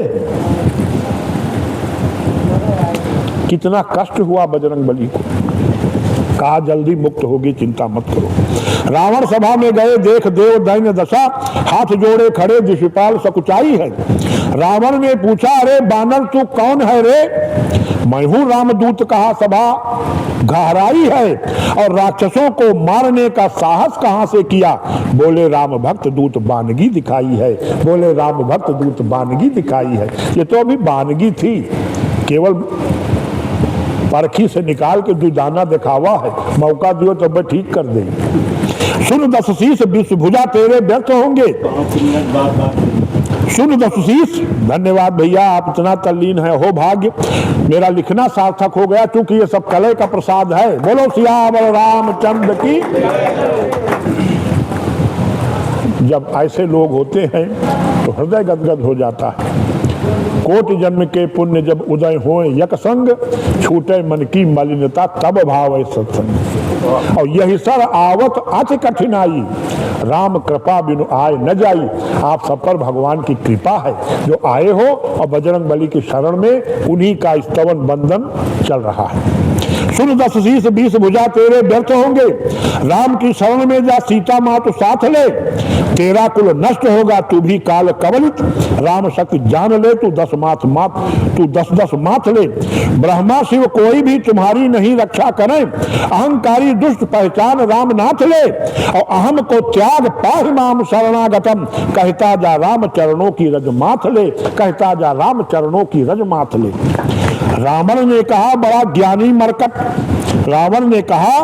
कितना कष्ट हुआ बजरंग बली को। कहा जल्दी मुक्त होगी, चिंता मत करो। रावण सभा में गए देख देव दैन्य दशा, हाथ जोड़े खड़े दिशपाल सकुचाई है। रावण ने पूछा अरे बानर तू कौन है रे, मैं हूं रामदूत, कहा सभा गहराई है। और राक्षसों को मारने का साहस कहां से किया, बोले राम भक्त दूत बानगी दिखाई है, बोले राम भक्त दूत बानगी दिखाई है। ये तो अभी बानगी थी, केवल परखी से निकाल के दुदाना दिखावा है, मौका दियो तो मैं ठीक कर देंगे। सुन 10 शीश 20 भुजा तेरे व्यर्थ होंगे, सुन 10 शीश। धन्यवाद भैया, आप इतना तल्लीन है, हो भाग्य मेरा लिखना सार्थक हो गया, क्योंकि ये सब कले का प्रसाद है। बोलो सियावर रामचंद्र की। जब ऐसे लोग होते हैं तो हृदय गदगद हो जाता है। कोटि जन्म के पुण्य जब उदय होए यक संग, छूटे मन की मलिनता तब भाव सत्संग। और यही सर आवत अति कठिनाई, राम कृपा बिनु आए न जाई। आप सब पर भगवान की कृपा है जो आए हो, और बजरंग बली की शरण में उन्हीं का स्तवन बंधन चल रहा है। सुन 10 शीश 20 भुजा तेरे व्यर्थ होंगे, राम की शरण में जा सीता माँ तो साथ ले। तेरा कुल नष्ट होगा तू भी काल कवलित, राम शक्ति जान ले तू 10 माथ ले। ब्रह्मा शिव कोई भी तुम्हारी नहीं रक्षा करे, अहंकारी दुष्ट पहचान राम नाथ ले। और अहम को त्याग पाहि माम शरणागतम, कहता जा राम चरणों की रज माथ ले, कहता जा राम चरणों की रज माथ ले। रावण ने कहा बड़ा ज्ञानी मरकट, रावण ने कहा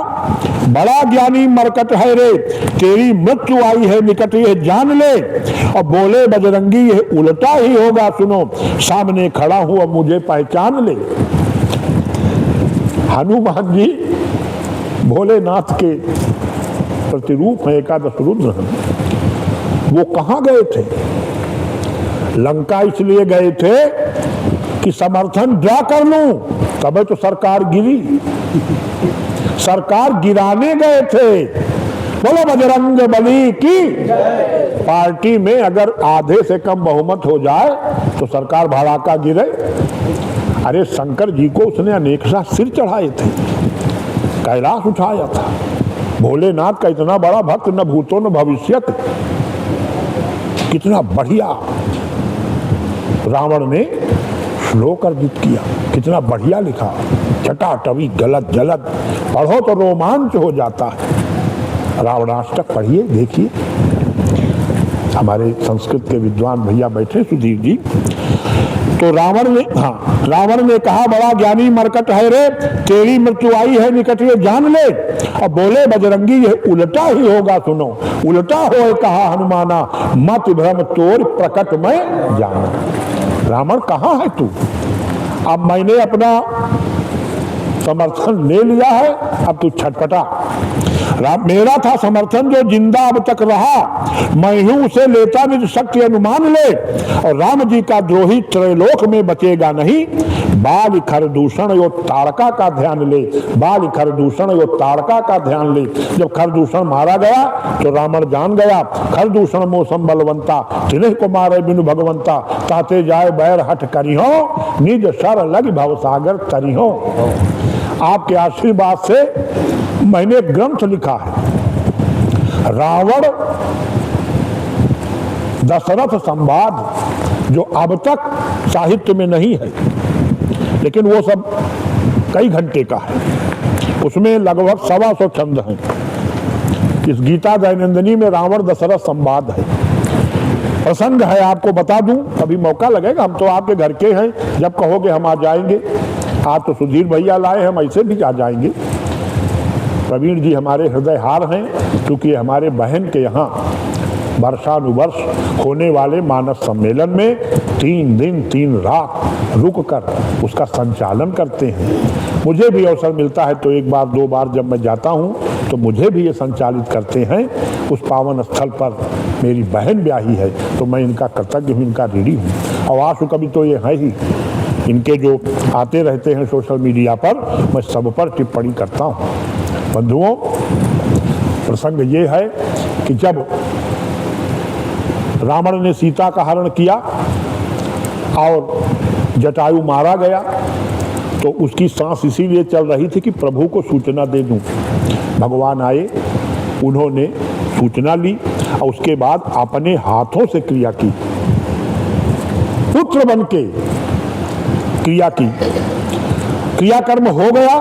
बड़ा ज्ञानी मरकट है रे, तेरी मृत्यु आई है निकट ये जान ले। और बोले बजरंगी ये उल्टा ही होगा सुनो, सामने खड़ा हूं अब मुझे पहचान ले। हनुमान जी भोलेनाथ के प्रतिरूप है, एकादश रुद्र हैं। वो कहां गए थे? लंका इसलिए गए थे कि समर्थन ड्रा कर लूं, तबे तो सरकार गिरी। सरकार गिराने गए थे। बोलो बजरंग बली की। पार्टी में अगर आधे से कम बहुमत हो जाए तो सरकार भड़ाका गिरे। अरे शंकर जी को उसने अनेक सा सिर चढ़ाए थे, कैलाश उठाया था। भोलेनाथ का इतना बड़ा भक्त, न भूतो न भविष्यत। कितना बढ़िया रावण ने श्लोक अर्जित किया, कितना बढ़िया लिखा, चटाटवी गलत जलद, पढ़ो तो रोमांच हो जाता है। रावणाष्टक पढ़िए, देखिए। हमारे संस्कृत के विद्वान भैया बैठे सुधीर जी। तो रावण ने कहा बड़ा ज्ञानी मरकट है रे, तेरी मृत्यु आई है निकट ये जान ले। और बोले बजरंगी ये उल्टा ही होगा सुनो, उल्टा हो कहा हनुमाना, मत भ्रम तोर प्रकट में जाना। रावण कहाँ है तू? अब मैंने अपना समर्थन ले लिया है, अब तू छटपटा। मेरा था समर्थन जो जिंदा अब तक रहा, मैं हूं उसे लेता निज शक्ति अनुमान ले। और राम जी का द्रोही त्रैलोक में बचेगा नहीं, बाल खरदूषण यो ताड़का का ध्यान ले, बाल खरदूषण यो ताड़का का ध्यान ले। जब खरदूषण मारा गया तो रावण जान गया, खरदूषण मौसम बलवंता, तिन्ह को मारे बिनु भगवंता, ताते जाए बैर हट करिहो, निज सर लग भवसागर तरिहो। आपके आशीर्वाद से मैंने एक ग्रंथ लिखा है, रावण दशरथ संवाद, जो अब तक साहित्य में नहीं है, लेकिन वो सब कई घंटे का है। उसमें लगभग 125 छंद हैं। इस गीता दैनंदिनी में रावण दशरथ संवाद है। प्रसंग है, आपको बता दूं, कभी मौका लगेगा, हम तो आपके घर के हैं, जब कहोगे हम आ जाएंगे। आज तो सुधीर भैया लाए, हम ऐसे भी आ जाएंगे। प्रवीण जी हमारे हृदय हार हैं, क्योंकि हमारे बहन के यहाँ वर्षानुवर्ष होने वाले मानस सम्मेलन में 3 दिन 3 रात रुककर उसका संचालन करते हैं। मुझे भी अवसर मिलता है तो 1 बार 2 बार जब मैं जाता हूँ तो मुझे भी ये संचालित करते हैं। उस पावन स्थल पर मेरी बहन ब्याही है तो मैं इनका कृतज्ञ हूँ, इनका ऋणी हूँ। और आशु कवि तो ये है ही, इनके जो आते रहते हैं सोशल मीडिया पर, मैं सब पर टिप्पणी करता हूँ। बंधुओं, प्रसंग ये है कि जब रावण ने सीता का हरण किया और जटायु मारा गया तो उसकी सांस इसीलिए चल रही थी कि प्रभु को सूचना दे दूं। भगवान आए, उन्होंने सूचना ली और उसके बाद अपने हाथों से क्रिया की, पुत्र बन के क्रिया की। क्रियाकर्म हो गया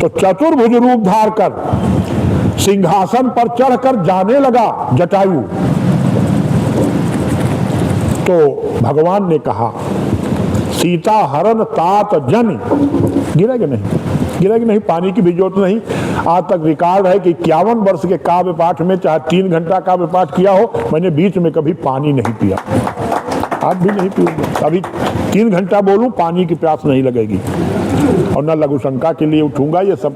तो चतुर्भुज रूप धार कर सिंहासन पर चढ़कर जाने लगा जटायु। तो भगवान ने कहा, सीता हरण तात जन, गिरा कि नहीं, गिरा कि नहीं, पानी की भी जरूरत नहीं। आज तक रिकॉर्ड है कि 51 वर्ष के काव्य पाठ में चाहे 3 घंटा काव्य पाठ किया हो, मैंने बीच में कभी पानी नहीं पिया। आज भी नहीं पीऊंगा, अभी 3 घंटा बोलूं पानी की प्यास नहीं लगेगी। और न लघु शंका के लिए उठूंगा, ये सब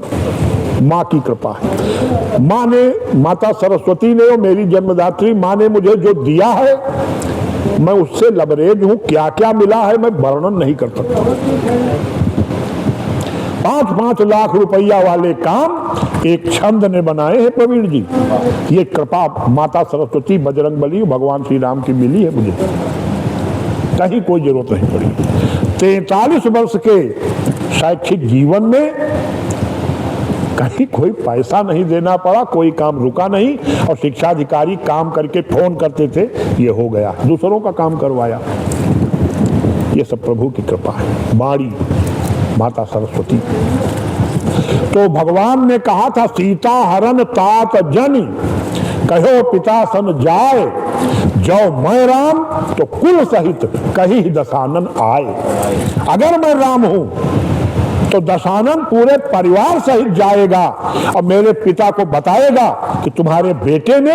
माँ की कृपा है। माँ ने, माता सरस्वती ने और मेरी जन्मदात्री माँ ने मुझे जो दिया है, मैं उससे लबरेज हूं। क्या क्या मिला है मैं वर्णन नहीं कर सकता। 5-5 लाख रुपया वाले काम एक छंद ने बनाए हैं प्रवीण जी। ये कृपा माता सरस्वती, बजरंगबली, भगवान श्री राम की मिली है मुझे, कहीं कोई जरूरत नहीं पड़ी। 43 वर्ष के शैक्षिक जीवन में कहीं कोई पैसा नहीं देना पड़ा, कोई काम रुका नहीं। और शिक्षाधिकारी काम करके फोन करते थे, ये हो गया, दूसरों का काम करवाया। ये सब प्रभु की कृपा है, बाड़ी माता सरस्वती। तो भगवान ने कहा था, सीता हरण तात जन, कहो पिता सन जाए, जो मैं राम तो कुल सहित कहीं दशानन आए। अगर मैं राम हूं तो दशानन पूरे परिवार सहित जाएगा और मेरे पिता को बताएगा कि तुम्हारे बेटे ने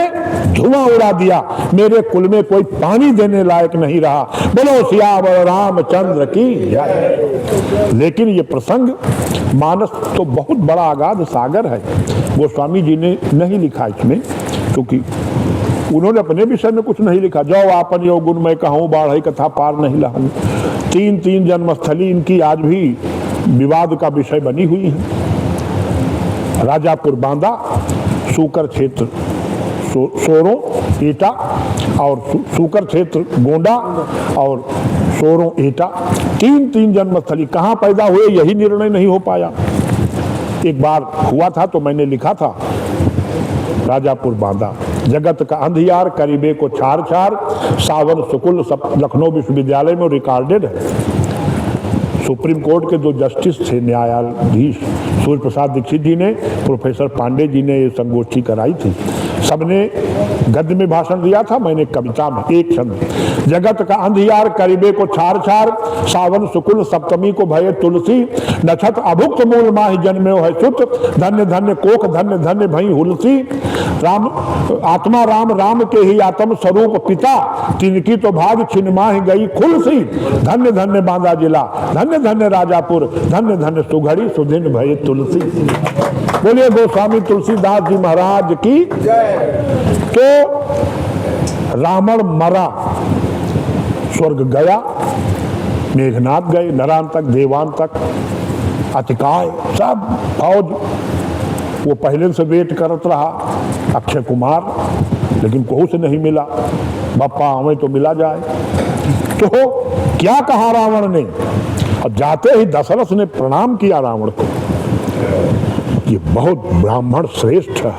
धुआं उड़ा दिया, मेरे कुल में कोई पानी देने लायक नहीं रहा। बोलो सियावर रामचंद्र की जय। लेकिन ये प्रसंग मानस तो बहुत बड़ा अगाध सागर है। गोस्वामी जी ने नहीं लिखा इसमें, क्योंकि उन्होंने अपने विषय में कुछ नहीं लिखा। जो आपन यो गुण मैं कहूँ, बाढ़ई कथा पार नहीं लाऊं। 3 जन्मस्थली इनकी आज भी विवाद का विषय बनी हुई है। राजापुर बांदा, सूकर क्षेत्र सोरों एटा, और सूकर क्षेत्र गोंडा और सोरों एटा, 3 जन्मस्थली। कहाँ पैदा हुए यही निर्णय नहीं हो पाया। एक बार हुआ था तो मैंने लिखा था, राजापुर बांदा, जगत का अंधियार करीबे को छार छार, सावन सुकुल सब लखनऊ विश्वविद्यालय में रिकॉर्डेड है। सुप्रीम कोर्ट के जो जस्टिस थे, न्यायाधीश सूर्य प्रसाद दीक्षित जी ने, प्रोफेसर पांडे जी ने ये संगोष्ठी कराई थी। सबने गद्य में भाषण दिया था, मैंने कविता में एक छंद। जगत का अंधियार करीबे को छार छार, सावन शुक्ल सप्तमी को भये तुलसी, नक्षत अभुक्त मूल माहि जन्मे है सुत, धन्य धन्य कोख धन्य धन्य भई हुलसी। राम आत्मा राम राम के ही आत्म स्वरूप पिता, तिनकी तो भाग छिन माहि गई खुलसी। धन्य धन्य बांदा जिला, धन्य धन्य राजापुर, धन्य धन्य सुघड़ी सुधिन भये तुलसी। बोलिए गोस्वामी तुलसीदास जी महाराज की जय। तो रावण मरा, स्वर्ग गया, मेघनाथ गए, नरान तक देवान तक, अतिकाय सब फौज वो पहले से वेट करत रहा अक्षय कुमार, लेकिन कोहू से नहीं मिला। बप्पा हमें तो मिला जाए। तो क्या कहा रावण ने, और जाते ही दशरथ ने प्रणाम किया रावण को। ये बहुत ब्राह्मण श्रेष्ठ है,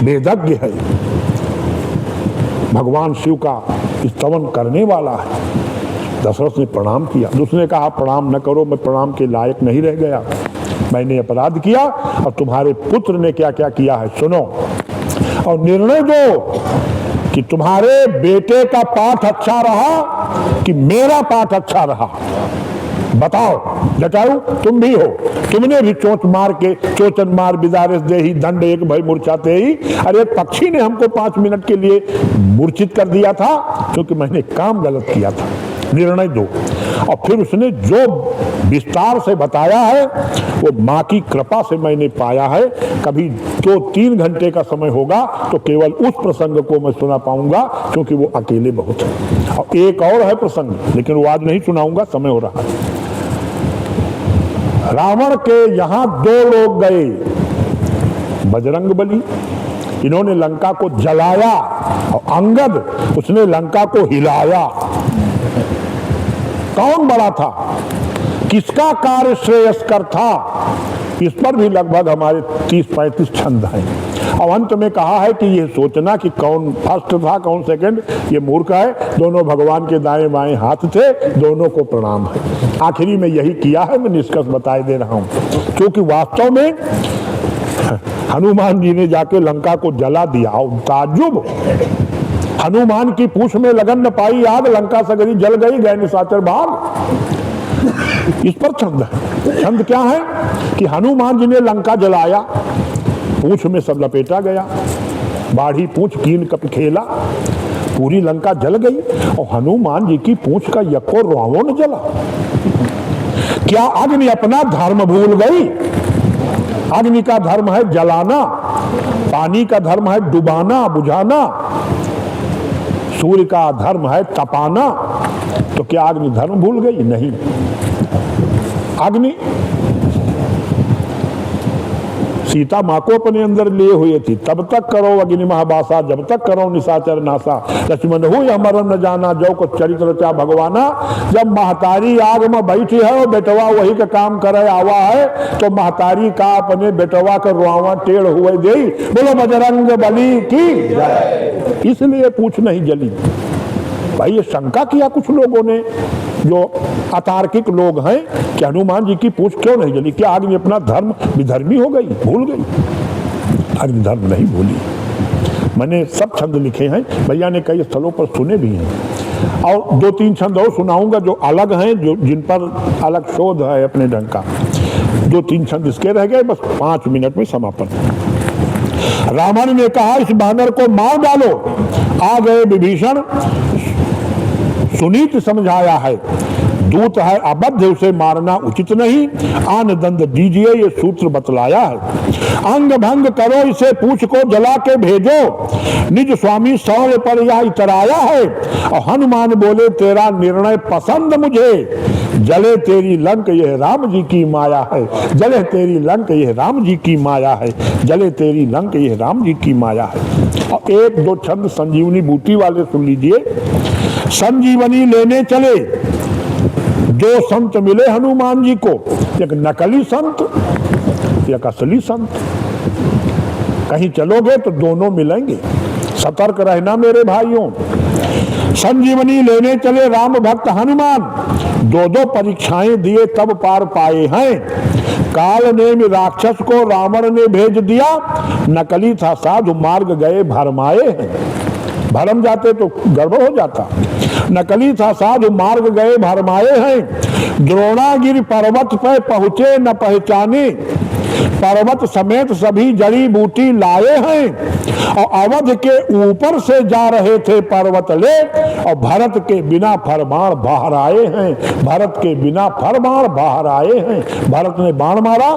वेदज्ञ है, भगवान शिव का स्तवन करने वाला है। दशरथ ने प्रणाम किया। दूसरे कहा प्रणाम न करो, मैं प्रणाम के लायक नहीं रह गया, मैंने अपराध किया और तुम्हारे पुत्र ने क्या क्या किया है सुनो, और निर्णय दो कि तुम्हारे बेटे का पाठ अच्छा रहा कि मेरा पाठ अच्छा रहा। बताओ जटायु, तुम भी हो, तुमने भी चोट मार के चोचन मार बिदारस दे ही दंड एक भय मूर्छाते ही। अरे पक्षी ने हमको 5 मिनट के लिए मूर्छित कर दिया था क्योंकि मैंने काम गलत किया था। निर्णय दो। और फिर उसने जो विस्तार से बताया है वो माँ की कृपा से मैंने पाया है। कभी 2-3 घंटे का समय होगा तो केवल उस प्रसंग को मैं सुना पाऊंगा, क्योंकि वो अकेले बहुत है। और एक और है प्रसंग, लेकिन वो आज नहीं सुनाऊंगा, समय हो रहा है। रावण के यहां 2 लोग गए, बजरंगबली, इन्होंने लंका को जलाया, और अंगद उसने लंका को हिलाया। कौन बड़ा था, किसका कार्य श्रेयस्कर था, इस पर भी लगभग हमारे 30-35 छंद हैं। और अंत में कहा है कि ये सोचना कि कौन फर्स्ट था कौन सेकंड, ये मूर्ख है। दोनों भगवान के दाएं बाएं हाथ थे, दोनों को प्रणाम है। आखिरी में यही किया है, मैं निष्कर्ष बताए दे रहा हूं, क्योंकि वास्तव में हनुमान जी ने जाके लंका को जला दिया। और ताज्जुब, हनुमान की पूंछ में लगन न पाई आग, लंका सगरी जल गई, गए निशाचर भाग। इस पर छंद है। छंद क्या है कि हनुमान जी ने लंका जलाया, पूंछ में सब लपेटा गया, बाढ़ी पूंछ कीन कप खेला, पूरी लंका जल गई, और हनुमान जी की पूंछ का यक्को रोंवो न जला। क्या अग्नि अपना धर्म भूल गई? अग्नि का धर्म है जलाना, पानी का धर्म है डुबाना बुझाना, सूर्य का धर्म है तपाना। तो क्या अग्नि धर्म भूल गई? नहीं। अग्नि सीता माँ को अपने अंदर लिए हुए थी। तब तक करो अग्नि महाबासा, जब तक करो निशाचर नासा। लक्ष्मण हो या मरम न जाना, जो को चरित्र रचा भगवाना। जब महतारी आग में बैठी है और बेटवा वही का काम करे आवा है, तो महतारी का अपने बेटवा का रुआवा टेढ़ हुए दे। बोलो बजरंग बली की जय। इसलिए पूछ नहीं जली। भाई ये शंका किया कुछ लोगों ने, जो अतार्किक लोग हैं, कि हनुमान जी की पूंछ क्यों नहीं जली? क्या आदमी अपना धर्म विधर्मी हो गई, भूल गई? आदमी धर्म नहीं भूली। मैंने सब छंद लिखे हैं, भैया ने कई स्थलों पर सुने भी हैं, और 2-3 छंद और सुनाऊंगा जो अलग हैं, जो जिन पर अलग शोध है अपने ढंग का। 2-3 छंद इसके रह गए, बस 5 मिनट में समापन। रावण ने कहा इस बानर को मार डालो। आ गए विभीषण, सुनीत समझाया है, दूत है अबद्ध, उसे मारना उचित नहीं। आन दंड दीजिए, ये सूत्र बतलाया है। अंग भंग करो, इसे पूछ को जला के भेजो। निज स्वामी सौर्य पर यह इतराया है। और हनुमान बोले तेरा निर्णय पसंद मुझे। जले तेरी लंक यह राम जी की माया है। जले तेरी लंक यह राम जी की माया है। जले तेरी लंक यह राम जी की माया है। और 1-2 छंद संजीवनी बूटी वाले सुन लीजिए। संजीवनी लेने चले 2 संत मिले हनुमान जी को, एक नकली संत, एक असली संत। कहीं चलोगे तो दोनों मिलेंगे, सतर्क रहना मेरे भाइयों। संजीवनी लेने चले राम भक्त हनुमान, दो दो परीक्षाएं दिए तब पार पाए हैं। काल ने राक्षस को रावण ने भेज दिया, नकली था साधु मार्ग गए भरमाए हैं। भरम जाते तो गड़बड़ हो जाता। नकली था साधु मार्ग गए भरमाए हैं। द्रोणागिरि पर्वत पर पहुंचे न पहचाने, पर्वत समेत सभी जड़ी बूटी लाए हैं। और अवध के ऊपर से जा रहे थे पर्वत ले, और भरत के बिना फरमान बाहर आए हैं। भरत के बिना फरमान बाहर आए हैं। भरत ने बाण मारा,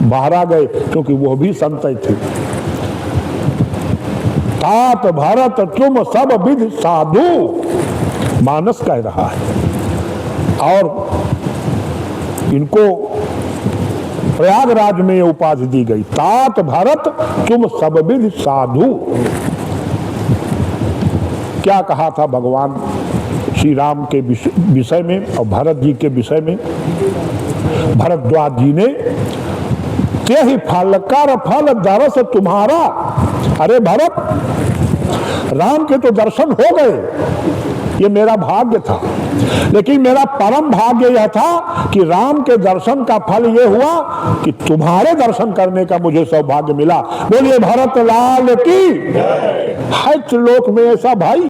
बाहर आ गए, क्योंकि वो भी संत थे। तात भरत तुम सब विधि साधु, मानस कह रहा है। और इनको प्रयागराज में उपाधि दी गई, तात भरत तुम सब विधि साधु। क्या कहा था भगवान श्री राम के विषय में और भरत जी के विषय में? भरद्वाज जी ने तेहि फल कर फल दरस तुम्हारा। अरे भरत, राम के तो दर्शन हो गए, ये मेरा भाग्य था, लेकिन मेरा परम भाग्य यह था कि राम के दर्शन का फल ये हुआ कि तुम्हारे दर्शन करने का मुझे सौभाग्य मिला। बोलिए भरत लाल की। है त्रिलोक में ऐसा भाई।